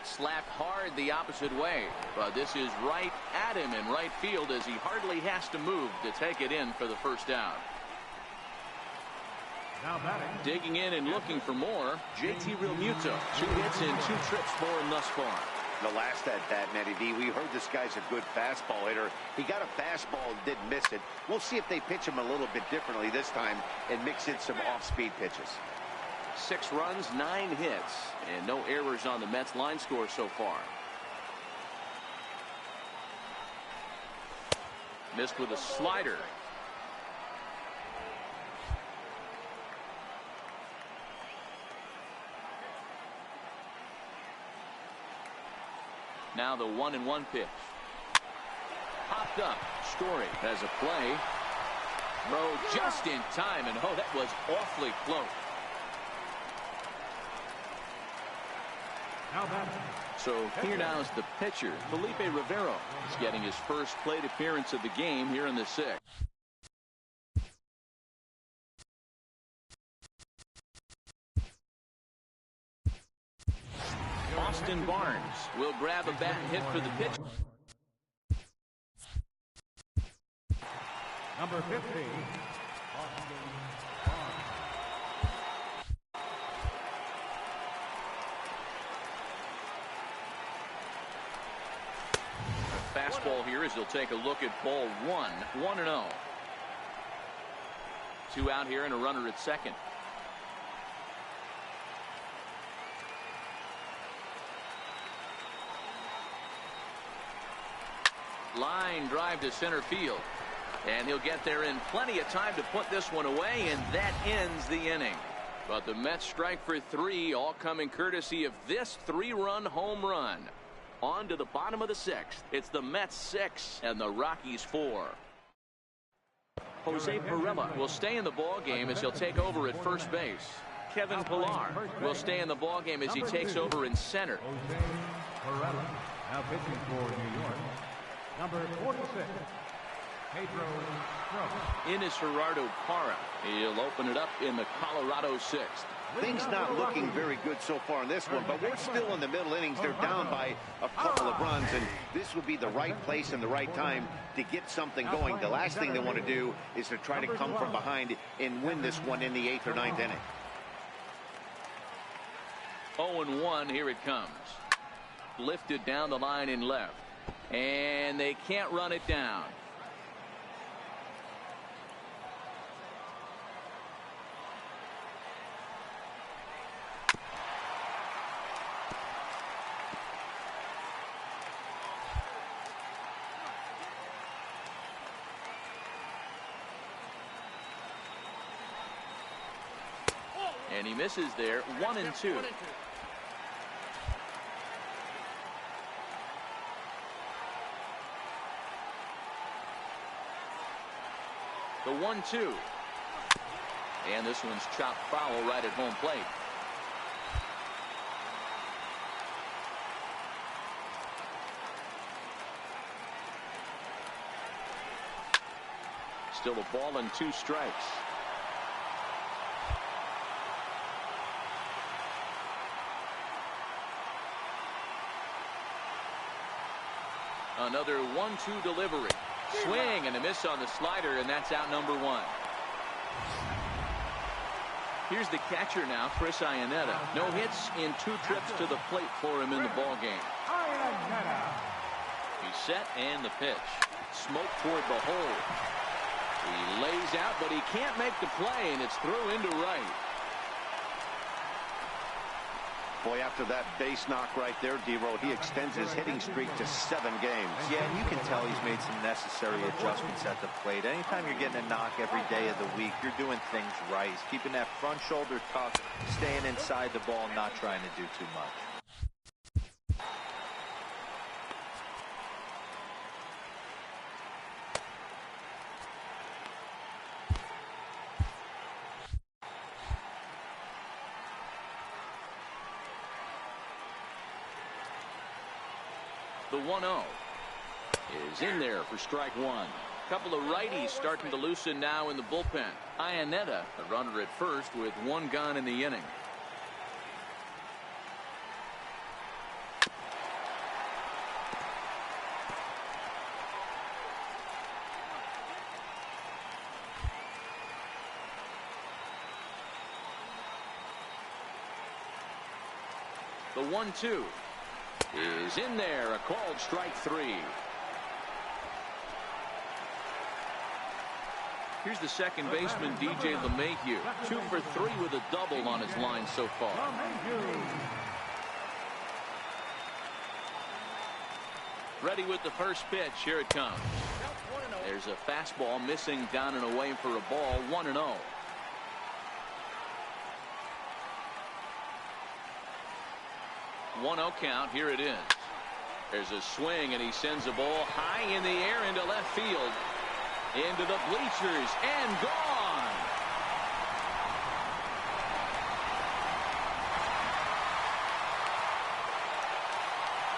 Slapped hard the opposite way, but this is right at him in right field as he hardly has to move to take it in for the first out. Now batting. Digging in and looking for more, JT Realmuto. 2 hits and 2 trips for him thus far. The last at bat, Matty V, we heard this guy's a good fastball hitter. He got a fastball and didn't miss it. We'll see if they pitch him a little bit differently this time and mix in some off-speed pitches. 6 runs, 9 hits, and no errors on the Mets line score so far. Missed with a slider. Now the 1-1 pitch. Popped up. Story has a play. Throw just in time, and oh, that was awfully close. Now batting. So here now is the pitcher, Felipe Rivero. He's getting his first plate appearance of the game here in the sixth. Austin Barnes will grab a bat and hit for the pitch. Number 50. Fastball here as he'll take a look at ball one. 1-0. 2 out here and a runner at second. Line drive to center field. And he'll get there in plenty of time to put this one away, and that ends the inning. But the Mets strike for 3, all coming courtesy of this 3-run home run. On to the bottom of the 6th. It's the Mets 6 and the Rockies 4. Jose Pirela will stay in the ball game as he'll take over at first base. Kevin Pillar will stay in the ball game as he takes over in center. Jose Pirela, now pitching for New York. Number 46, Pedro Strop. In is Gerardo Parra. He'll open it up in the Colorado 6th. Things not looking very good so far in this one, but we're still in the middle innings. They're down by a couple of runs, and this would be the right place and the right time to get something going. The last thing they want to do is to try to come from behind and win this one in the 8th or 9th inning. 0-1, here it comes. Lifted down the line in left. And they can't run it down. And he misses there. 1-2. The 1-2. And this one's chopped foul right at home plate. Still a ball and 2 strikes. Another 1-2 delivery. Swing and a miss on the slider, and that's out number 1. Here's the catcher now, Chris Iannetta. No hits in 2 trips to the plate for him in the ball game. He's set and the pitch. Smoke toward the hole. He lays out, but he can't make the play, and it's through into right. Boy, after that base knock right there, D-Roll, he extends his hitting streak to 7 games. Yeah, and you can tell he's made some necessary adjustments at the plate. Anytime you're getting a knock every day of the week, you're doing things right. He's keeping that front shoulder tucked, staying inside the ball, not trying to do too much. The 1-0 is in there for strike 1. Couple of righties starting to loosen now in the bullpen. Iannetta, a runner at first with 1 gone in the inning. The 1-2 is in there, a called strike 3. Here's the second baseman, DJ LeMahieu. 2 for 3 with a double on his line so far. Ready with the first pitch. Here it comes. There's a fastball missing down and away for a ball. 1-0. One-0 count. Here it is. There's a swing, and he sends a ball high in the air into left field. Into the bleachers and gone.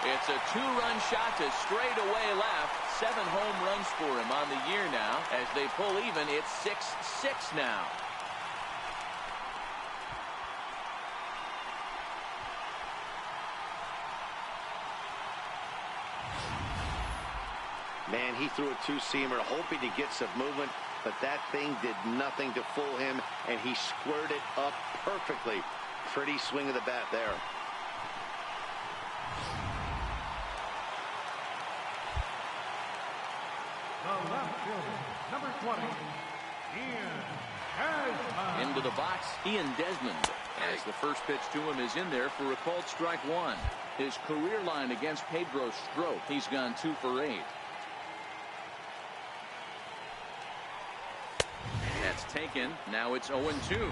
It's a two-run shot to straightaway left. 7 home runs for him on the year now. As they pull even, it's 6-6 now. Man, he threw a two-seamer hoping to get some movement, but that thing did nothing to fool him, and he squared it up perfectly. Pretty swing of the bat there. The left fielder, number 20, Ian Desmond. Into the box, Ian Desmond. As the first pitch to him is in there for a called strike 1. His career line against Pedro Strop, he's gone 2 for 8. That's taken. Now it's 0-2.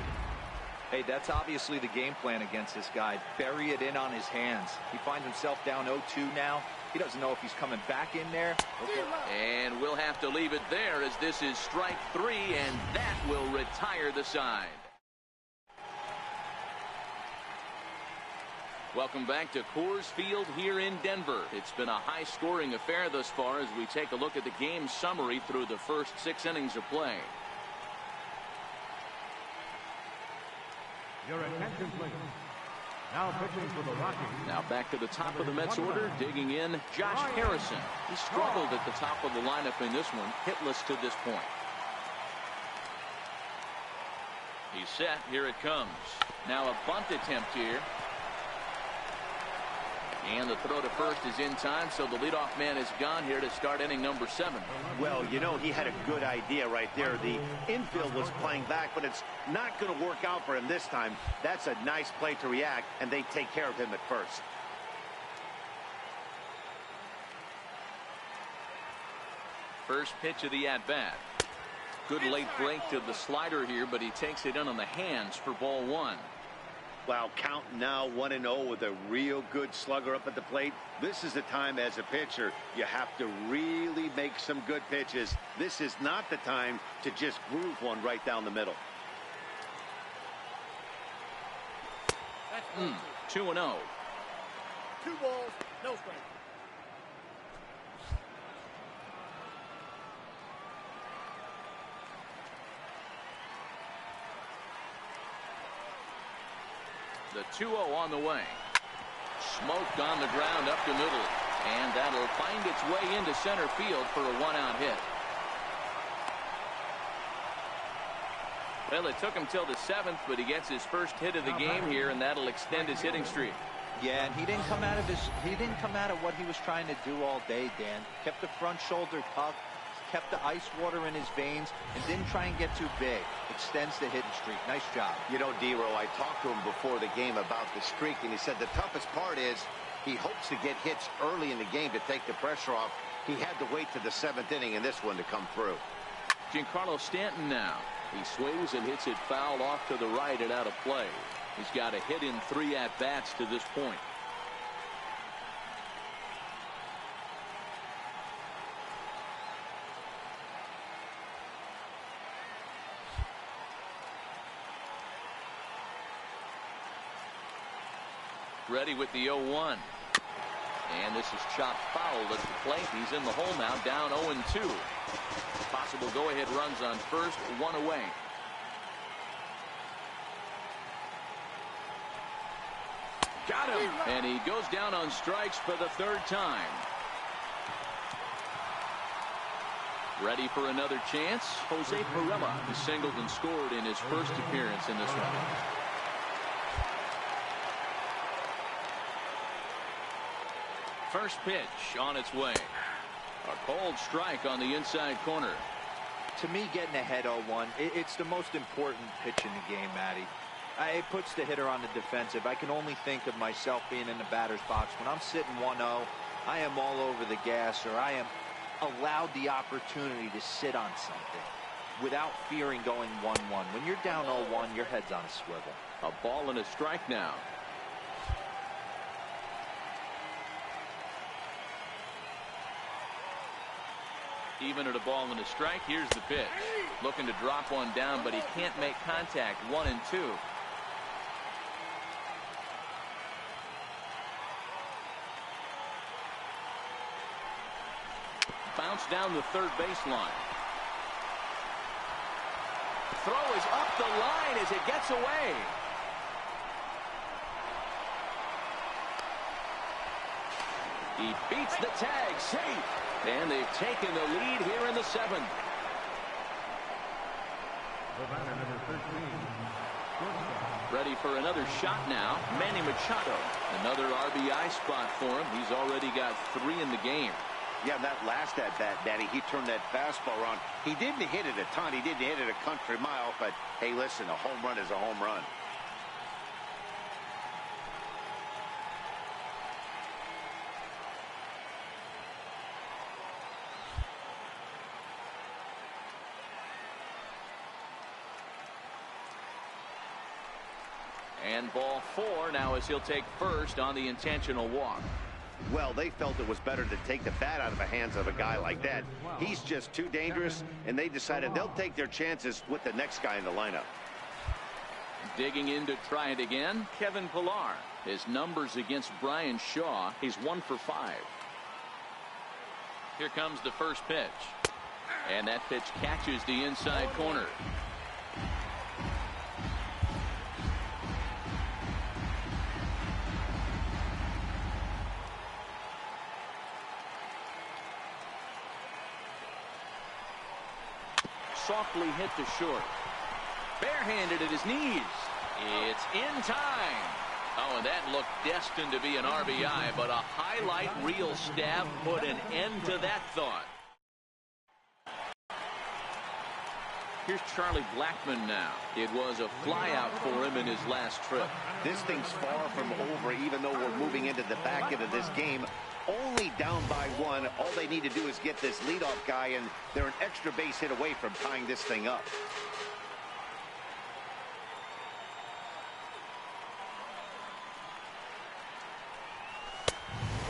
Hey, that's obviously the game plan against this guy. Bury it in on his hands. He finds himself down 0-2 now. He doesn't know if he's coming back in there. And we'll have to leave it there as this is strike 3, and that will retire the side. Welcome back to Coors Field here in Denver. It's been a high-scoring affair thus far as we take a look at the game summary through the first 6 innings of play. Your attention, please. Now pitching for the Rockies. Now back to the top of the Mets order, digging in, Josh Harrison. He struggled at the top of the lineup in this one, hitless to this point. He's set. Here it comes. Now a bunt attempt here. And the throw to first is in time, so the leadoff man is gone here to start inning number 7. Well, you know, he had a good idea right there. The infield was playing back, but it's not going to work out for him this time. That's a nice play to react, and they take care of him at first. First pitch of the at-bat. Good late break to the slider here, but he takes it in on the hands for ball 1. Wow, count now 1-0 with a real good slugger up at the plate. This is the time as a pitcher you have to really make some good pitches. This is not the time to just groove one right down the middle. 2-0. 2 balls, no strike. The 2-0 on the way. Smoked on the ground up the middle. And that'll find its way into center field for a 1-out hit. Well, it took him till the 7th, but he gets his first hit of the game here, and that'll extend his hitting streak. Yeah, and he didn't come out of what he was trying to do all day, Dan. Kept the front shoulder tucked, kept the ice water in his veins, and didn't try and get too big. Extends the hitting streak. Nice job. You know, D-Row, I talked to him before the game about the streak, and he said the toughest part is he hopes to get hits early in the game to take the pressure off. He had to wait to the 7th inning in this one to come through. Giancarlo Stanton now. He swings and hits it foul off to the right and out of play. He's got a hit in 3 at-bats to this point. Ready with the 0-1. And this is chopped foul at the plate. He's in the hole now, down 0-2. Possible go-ahead runs on first, 1 away. Got him! And he goes down on strikes for the 3rd time. Ready for another chance? Jose Pirela has singled and scored in his first appearance in this one. First pitch on its way. A cold strike on the inside corner. To me, getting ahead 0-1, it's the most important pitch in the game, Matty. It puts the hitter on the defensive. I can only think of myself being in the batter's box. When I'm sitting 1-0, I am all over the gas, or I am allowed the opportunity to sit on something without fearing going 1-1. When you're down 0-1, your head's on a swivel. A ball and a strike now. Even at a ball and a strike, here's the pitch. Looking to drop one down, but he can't make contact. 1-2. It's down the third baseline. Throw is up the line as it gets away. He beats the tag, safe. And they've taken the lead here in the seventh. The batter, number 13, shortstop. Ready for another shot now, Manny Machado. Another RBI spot for him. He's already got 3 in the game. Yeah, that last at bat, Daddy, he turned that fastball around. He didn't hit it a ton. He didn't hit it a country mile. But, hey, listen, a home run is a home run. And ball 4 now as he'll take first on the intentional walk. Well, they felt it was better to take the bat out of the hands of a guy like that. He's just too dangerous, and they decided they'll take their chances with the next guy in the lineup. Digging in to try it again, Kevin Pillar. His numbers against Brian Shaw, he's 1 for 5. Here comes the first pitch. And that pitch catches the inside corner. Softly hit to short. Barehanded at his knees. It's in time. Oh, and that looked destined to be an RBI, but a highlight reel stab put an end to that thought. Here's Charlie Blackmon now. It was a flyout for him in his last trip. This thing's far from over, even though we're moving into the back end of this game. Only down by 1. All they need to do is get this leadoff guy, and they're an extra base hit away from tying this thing up.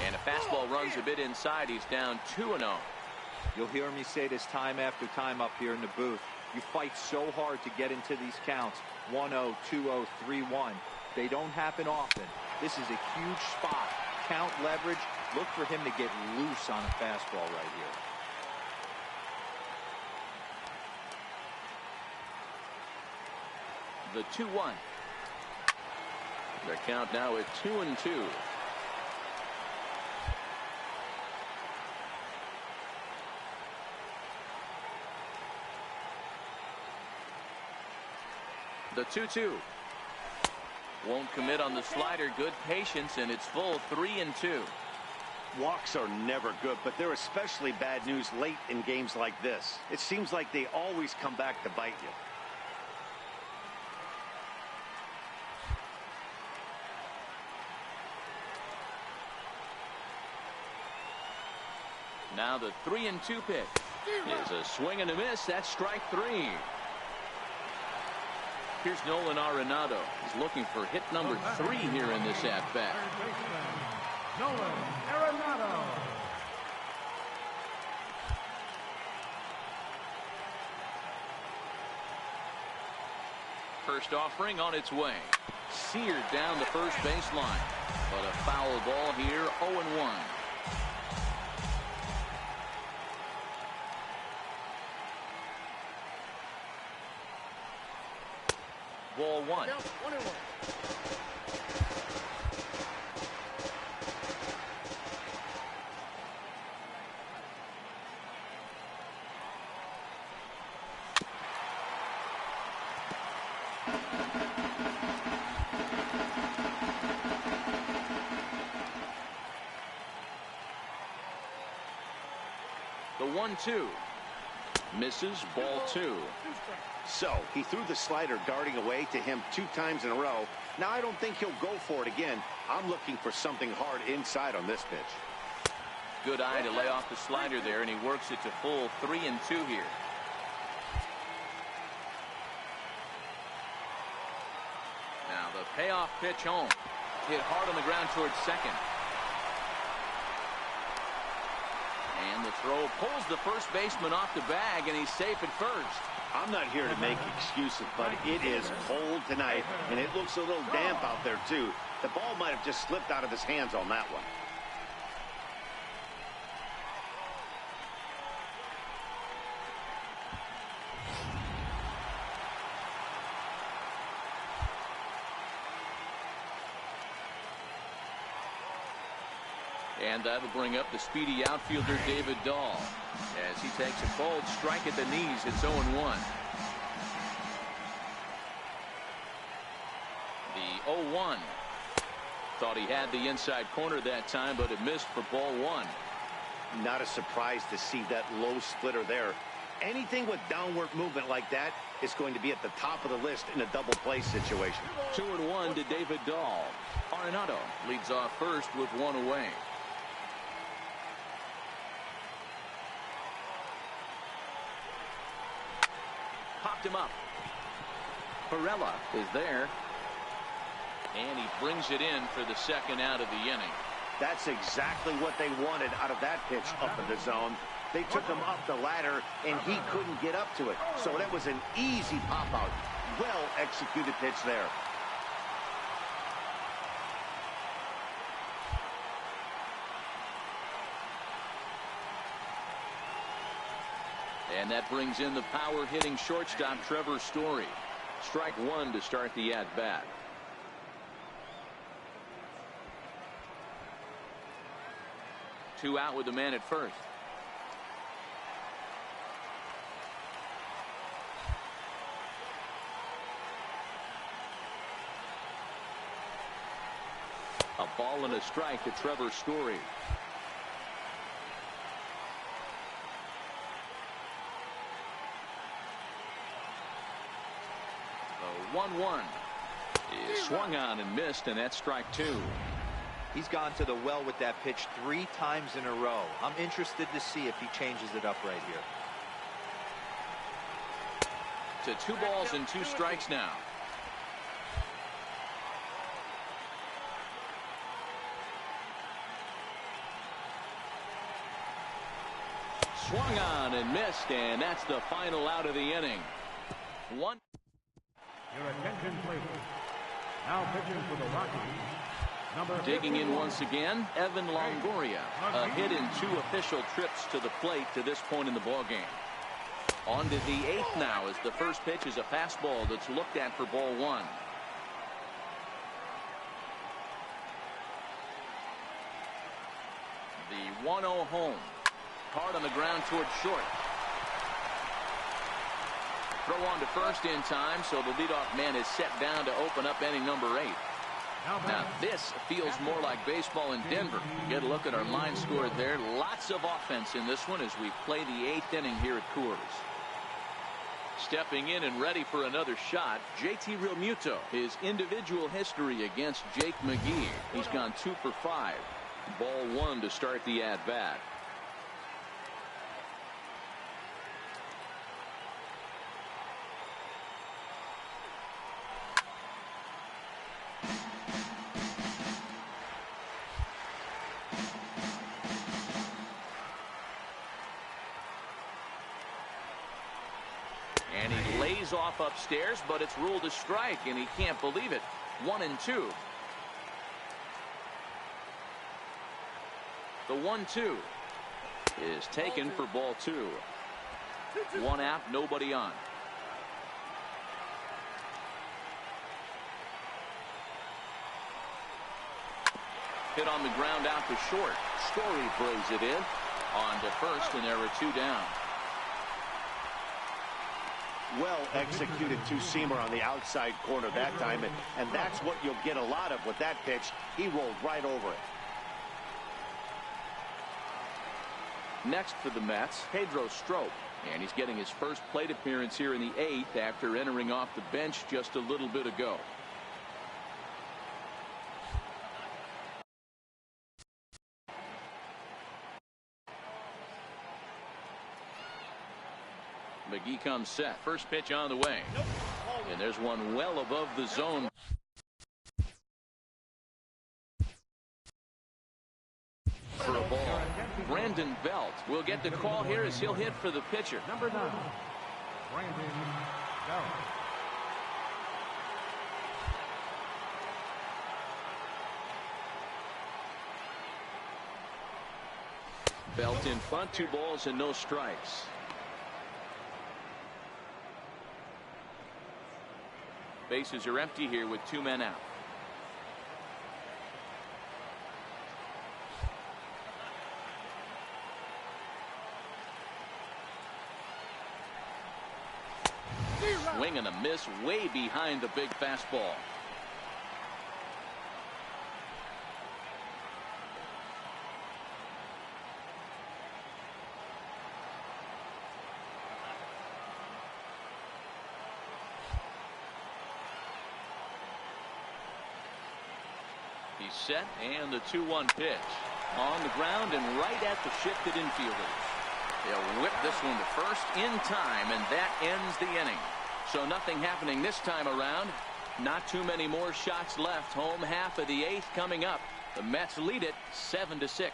And a fastball runs a bit inside. He's down 2-0. You'll hear me say this time after time up here in the booth. You fight so hard to get into these counts. 1-0, 2-0, 3-1. They don't happen often. This is a huge spot. Count leverage. Look for him to get loose on a fastball right here. The 2-1. The count now at 2-2. The 2-2. Won't commit on the slider. Good patience, and it's full 3-2. Walks are never good, but they're especially bad news late in games like this. It seems like they always come back to bite you. Now the 3-2 pitch is a swing and a miss. That's strike 3. Here's Nolan Arenado. He's looking for hit number 3 here in this at-bat. Nolan Arenado. First offering on its way. Seared down the first baseline. But a foul ball here, 0-1. Ball 1. 1-1. The 1-2. Misses, ball 2. So he threw the slider darting away to him 2 times in a row. Now I don't think he'll go for it again. I'm looking for something hard inside on this pitch. Good eye to lay off the slider there, and he works it to full 3-2 here. Now the payoff pitch home. Hit hard on the ground towards second. And the throw pulls the first baseman off the bag, and he's safe at first. I'm not here to make excuses, but it is cold tonight, and it looks a little damp out there, too. The ball might have just slipped out of his hands on that one. And that'll bring up the speedy outfielder David Dahl as he takes a cold strike at the knees. It's 0-1. The 0-1. Thought he had the inside corner that time, but it missed for ball one. Not a surprise to see that low splitter there. Anything with downward movement like that is going to be at the top of the list in a double play situation. 2-1 to David Dahl. Arenado leads off first with one away. Popped him up. Perella is there. And he brings it in for the second out of the inning. That's exactly what they wanted out of that pitch up in the zone. They took him up the ladder, and he couldn't get up to it. So that was an easy pop-out. Well-executed pitch there. And that brings in the power-hitting shortstop Trevor Story. Strike one to start the at-bat. Two out with the man at first. A ball and a strike to Trevor Story. The 1-1 is swung on and missed, and that's strike two. He's gone to the well with that pitch 3 times in a row. I'm interested to see if he changes it up right here. To 2 balls and 2 strikes now. Swung on and missed, and that's the final out of the inning. One. Your attention, please. Now pitching for the Rockies. Digging in once again, Evan Longoria. A hit in 2 official trips to the plate to this point in the ballgame. On to the 8th now as the first pitch is a fastball that's looked at for ball one. The 1-0 home. Hard on the ground toward short. Throw on to first in time, so the leadoff man is set down to open up inning number 8. Now this feels more like baseball in Denver. Get a look at our line score there. Lots of offense in this one as we play the 8th inning here at Coors. Stepping in and ready for another shot, JT Realmuto. His individual history against Jake McGee. He's gone 2 for 5. Ball one to start the at-bat. And he lays off upstairs, but it's ruled a strike, and he can't believe it. 1-2. The 1-2 is taken for ball 2. 1 out, nobody on. Hit on the ground out to short. Story throws it in. On to first, and there are 2 down. Well executed 2-seamer on the outside corner that time, and that's what you'll get a lot of with that pitch. He rolled right over it. Next for the Mets, Pedro Strop, and he's getting his first plate appearance here in the 8th after entering off the bench just a little bit ago. McGee comes set. First pitch on the way. And there's one well above the zone. For a ball. Brandon Belt will get the call here as he'll hit for the pitcher. Number 9, Brandon Belt. Belt in front, 2 balls and no strikes. Bases are empty here with 2 men out. Swing and a miss way behind the big fastball. He's set, and the 2-1 pitch. On the ground and right at the shifted infielders. They'll whip this one to first in time, and that ends the inning. So nothing happening this time around. Not too many more shots left. Home half of the 8th coming up. The Mets lead it 7-6.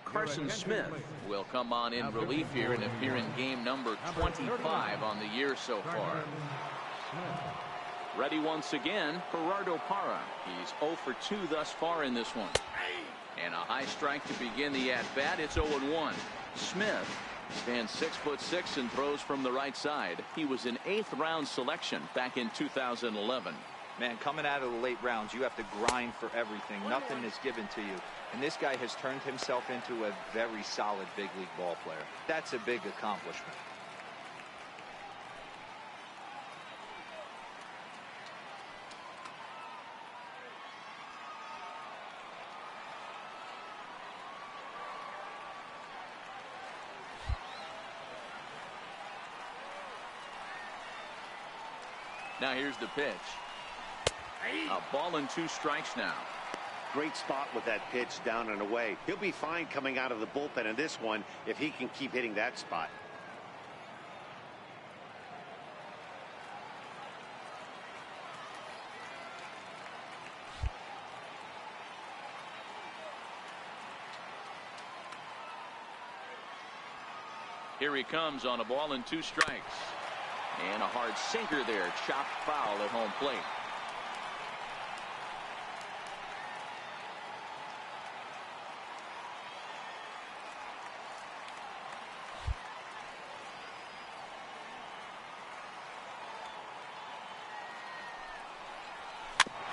Carson Smith will come on in relief here and appear in game number 25 on the year so far. Ready once again, Gerardo Parra. He's 0 for 2 thus far in this one. And a high strike to begin the at-bat. It's 0-1. Smith stands 6'6" and throws from the right side. He was an 8th round selection back in 2011. Man, coming out of the late rounds, you have to grind for everything. Nothing is given to you. And this guy has turned himself into a very solid big league ball player. That's a big accomplishment. Now here's the pitch. A ball and 2 strikes now. Great spot with that pitch down and away. He'll be fine coming out of the bullpen in this one if he can keep hitting that spot. Here he comes on a ball and 2 strikes. And a hard sinker there, chopped foul at home plate.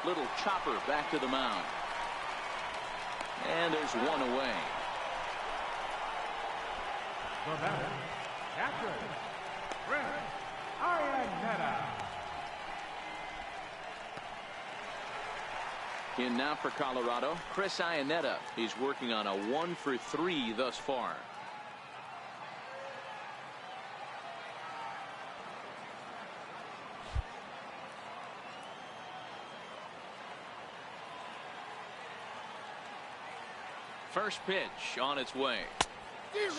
Little chopper back to the mound. And there's one away. The batter, catcher, Chris Iannetta. In now for Colorado, Chris Iannetta. He's working on a 1 for 3 thus far. First pitch on its way.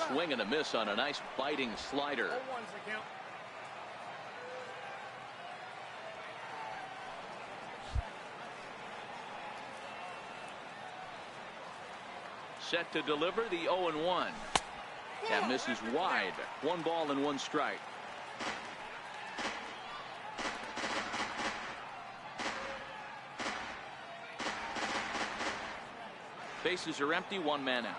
Swing and a miss on a nice biting slider. Set to deliver the 0-1. That misses wide. 1 ball and 1 strike. Bases are empty, 1 man out.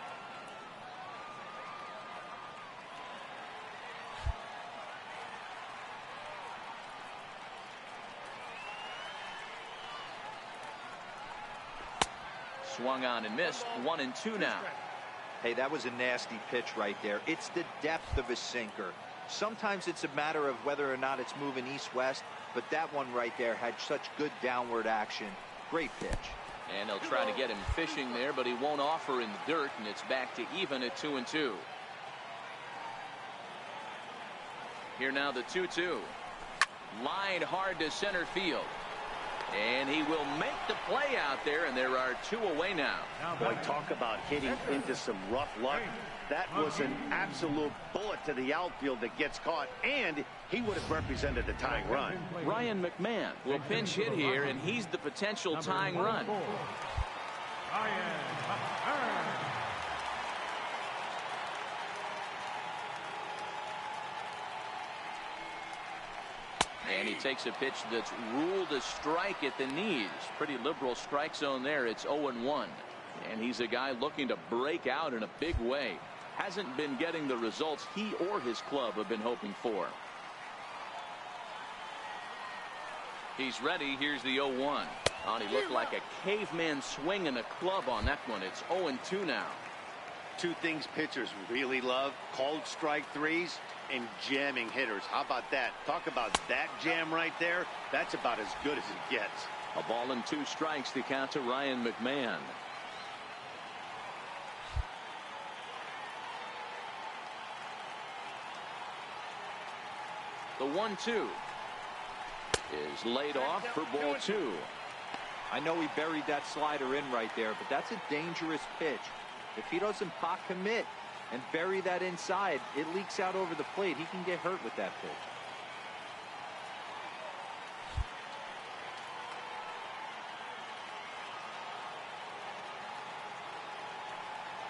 Swung on and missed. 1-2 now. Hey, that was a nasty pitch right there. It's the depth of his sinker. Sometimes it's a matter of whether or not it's moving east-west, but that one right there had such good downward action. Great pitch. And they'll try to get him fishing there, but he won't offer in the dirt, and it's back to even at 2-2. Here now the 2-2. Lined hard to center field. And he will make the play out there, and there are 2 away now. Boy, talk about hitting into some rough luck. That was an absolute bullet to the outfield that gets caught, and he would have represented the tying run. Ryan McMahon will pinch hit here, and he's the potential tying run. And he takes a pitch that's ruled a strike at the knees. Pretty liberal strike zone there. It's 0-1. And he's a guy looking to break out in a big way. Hasn't been getting the results he or his club have been hoping for. He's ready. Here's the 0-1. Oh, he looked like a caveman swinging a club on that one. It's 0-2 now. 2 things pitchers really love: called strike threes and jamming hitters. How about that? Talk about that jam right there. That's about as good as it gets. A ball and 2 strikes to count to Ryan McMahon. The 1-2 is laid off for ball 2. I know he buried that slider in right there, but that's a dangerous pitch. If he doesn't pot commit and bury that inside, it leaks out over the plate. He can get hurt with that pitch.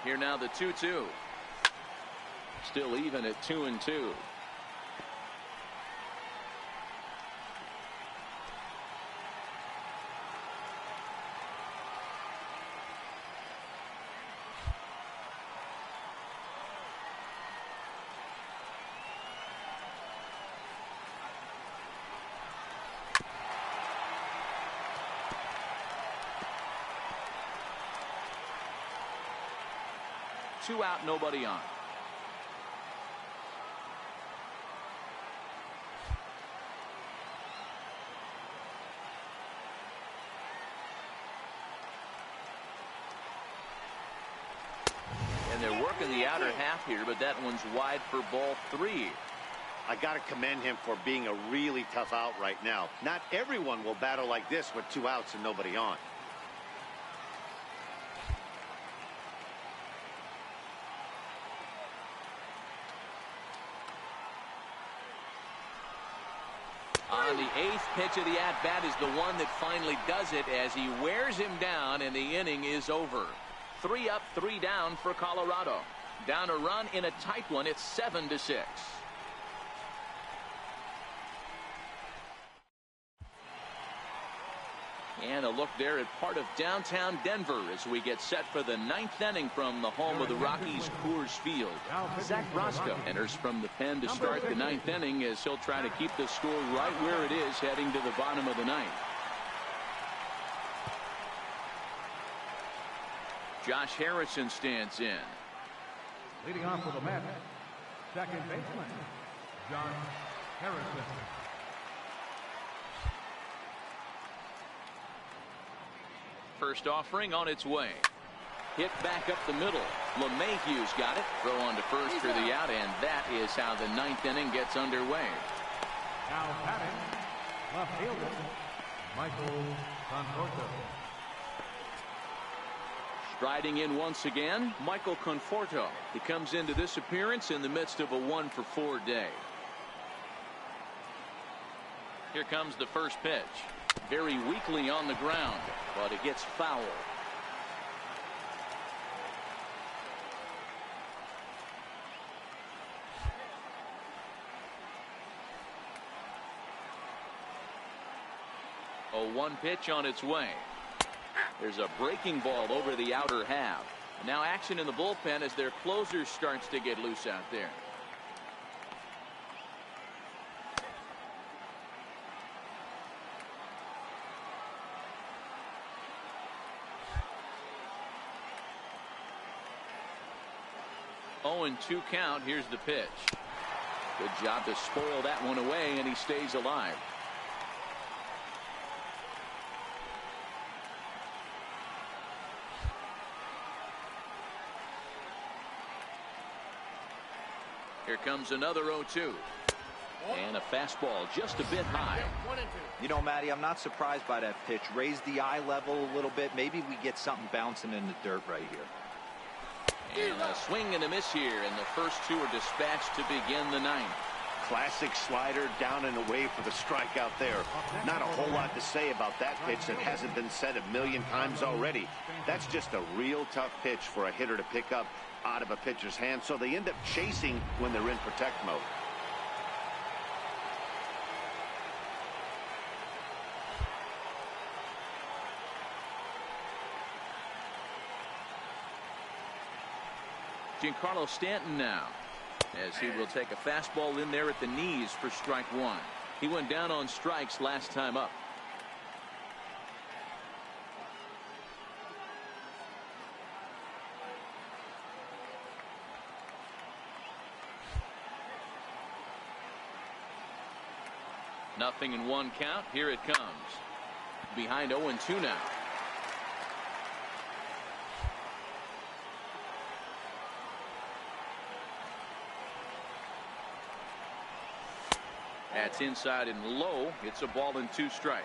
Here now the 2-2. Still even at 2-2. Two out, nobody on. And they're working the outer half here, but that one's wide for ball 3. I got to commend him for being a really tough out right now. Not everyone will battle like this with 2 outs and nobody on. On the 8th pitch of the at-bat is the one that finally does it as he wears him down, and the inning is over. 3 up, 3 down for Colorado. Down a run in a tight one. It's 7-6. And a look there at part of downtown Denver as we get set for the 9th inning from the home of the Rockies, Coors Field. Zach Roscoe enters from the pen to start the 9th inning as he'll try to keep the score right where it is heading to the bottom of the 9th. Josh Harrison stands in. Leading off for the Mets, second baseman, Josh Harrison. First offering on its way. Hit back up the middle. LeMahieu's got it. Throw on to first for the out, and that is how the 9th inning gets underway. Now batting, left fielder, Michael Conforto. Striding in once again, Michael Conforto. He comes into this appearance in the midst of a 1-for-4 day. Here comes the first pitch. Very weakly on the ground, but it gets foul. A 1 pitch on its way. There's a breaking ball over the outer half. Now action in the bullpen as their closer starts to get loose out there. And 2 count. Here's the pitch. Good job to spoil that one away, and he stays alive. Here comes another 0-2. And a fastball just a bit high. You know, Matty, I'm not surprised by that pitch. Raise the eye level a little bit. Maybe we get something bouncing in the dirt right here. And a swing and a miss here, and the first two are dispatched to begin the ninth. Classic slider down and away for the strikeout there. Not a whole lot to say about that pitch that hasn't been said a million times already. That's just a real tough pitch for a hitter to pick up out of a pitcher's hand, so they end up chasing when they're in protect mode. Giancarlo Stanton now, as he will take a fastball in there at the knees for strike one. He went down on strikes last time up. Nothing in one count. Here it comes. Behind 0-2 now. That's inside and low. It's a ball and 2 strikes.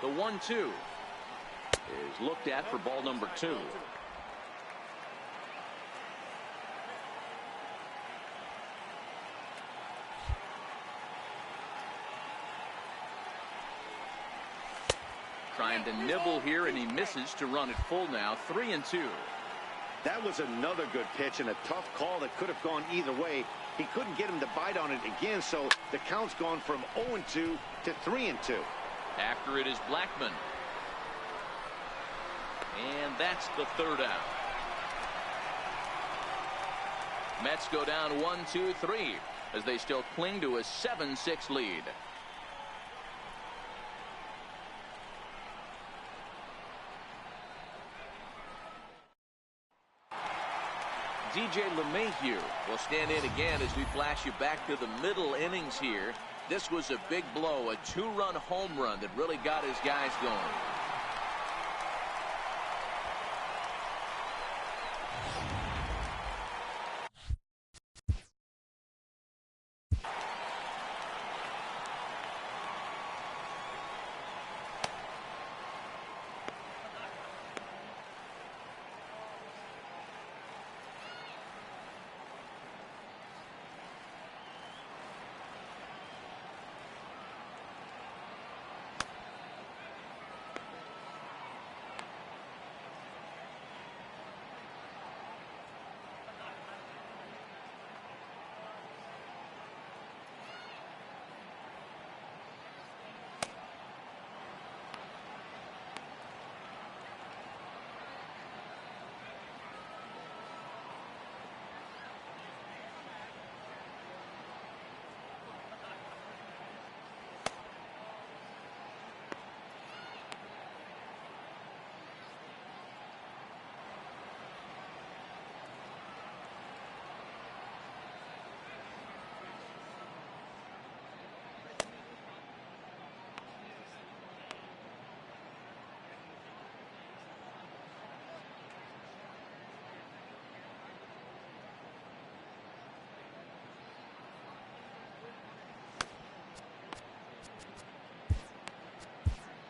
The 1-2 is looked at for ball number 2. Trying to nibble here, and he misses to run it full now. 3-2. That was another good pitch and a tough call that could have gone either way. He couldn't get him to bite on it again, so the count's gone from 0-2 to 3-2. After it is Blackman. And that's the third out. Mets go down 1-2-3 as they still cling to a 7-6 lead. DJ LeMahieu will stand in again as we flash you back to the middle innings here. This was a big blow, a 2-run home run that really got his guys going.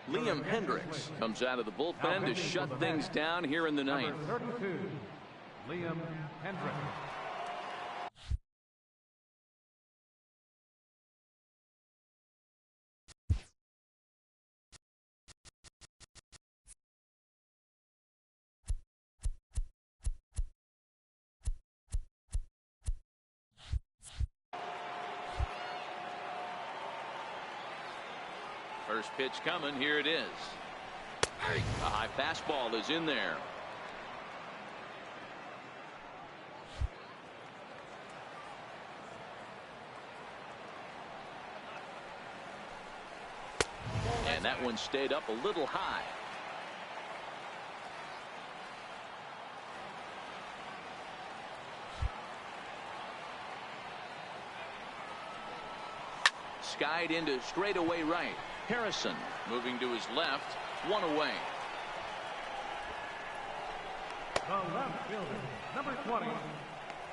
Liam Hendricks comes out of the bullpen to shut things down here in the ninth. 32, Liam Hendricks. First pitch coming. Here it is. A high fastball is in there. And that one stayed up a little high. Skied into straightaway right. Harrison moving to his left, one away. The left fielder, number 20,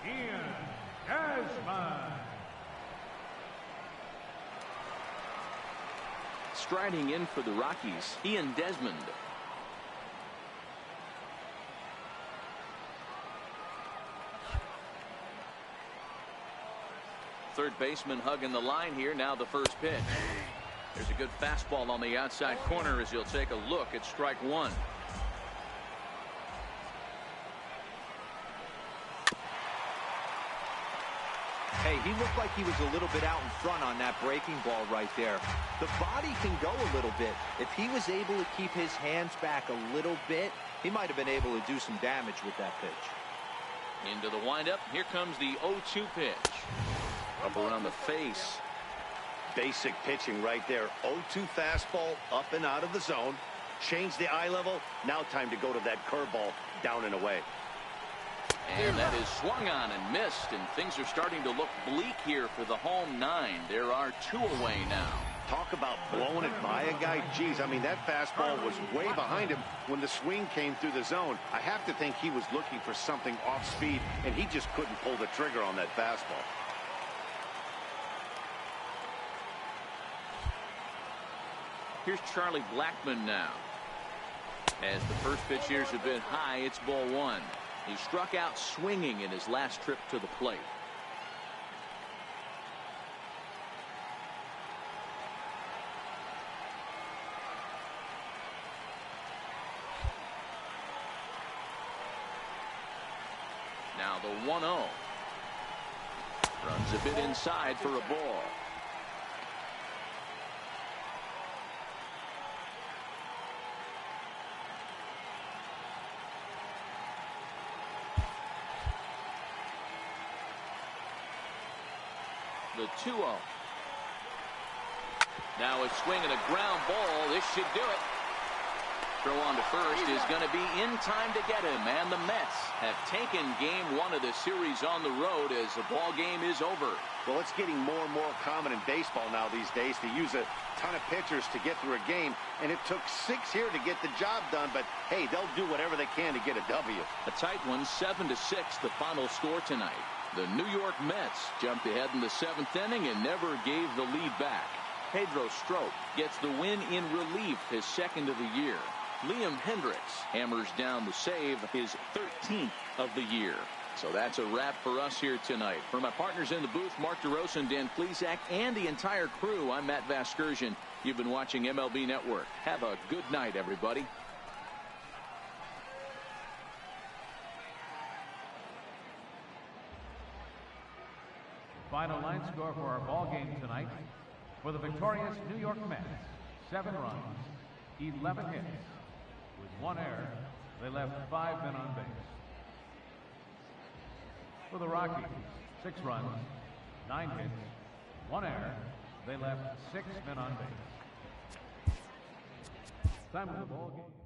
Ian Desmond. Striding in for the Rockies, Ian Desmond. Third baseman hugging the line here. Now the first pitch. There's a good fastball on the outside corner as he'll take a look at strike one. Hey, he looked like he was a little bit out in front on that breaking ball right there. The body can go a little bit. If he was able to keep his hands back a little bit, he might have been able to do some damage with that pitch. Into the windup. Here comes the 0-2 pitch. Up around the face. Basic pitching right there. 0-2 fastball up and out of the zone. Change the eye level. Now time to go to that curveball down and away. And that is swung on and missed, and things are starting to look bleak here for the home nine. There are two away now. Talk about blowing it by a guy. Geez, I mean, that fastball was way behind him when the swing came through the zone. I have to think he was looking for something off speed, and he just couldn't pull the trigger on that fastball. Here's Charlie Blackmon now. As the first pitch here is a bit high, it's ball one. He struck out swinging in his last trip to the plate. Now the 1-0. Runs a bit inside for a ball. The 2-0. Now a swing and a ground ball. This should do it. Throw on to first is going to be in time to get him. And the Mets have taken game one of the series on the road as the ball game is over. Well, it's getting more and more common in baseball now these days to use a ton of pitchers to get through a game. And it took 6 here to get the job done. But, hey, they'll do whatever they can to get a W. A tight one, 7-6, the final score tonight. The New York Mets jumped ahead in the 7th inning and never gave the lead back. Pedro Strop gets the win in relief, his second of the year. Liam Hendricks hammers down the save, his 13th of the year. So that's a wrap for us here tonight. For my partners in the booth, Mark DeRosa and Dan Plesac, and the entire crew, I'm Matt Vasgersian. You've been watching MLB Network. Have a good night, everybody. Final line score for our ball game tonight. For the victorious New York Mets, 7 runs, 11 hits. With 1 error, they left 5 men on base. For the Rockies, 6 runs, 9 hits, 1 error. They left 6 men on base. Time of the ball game.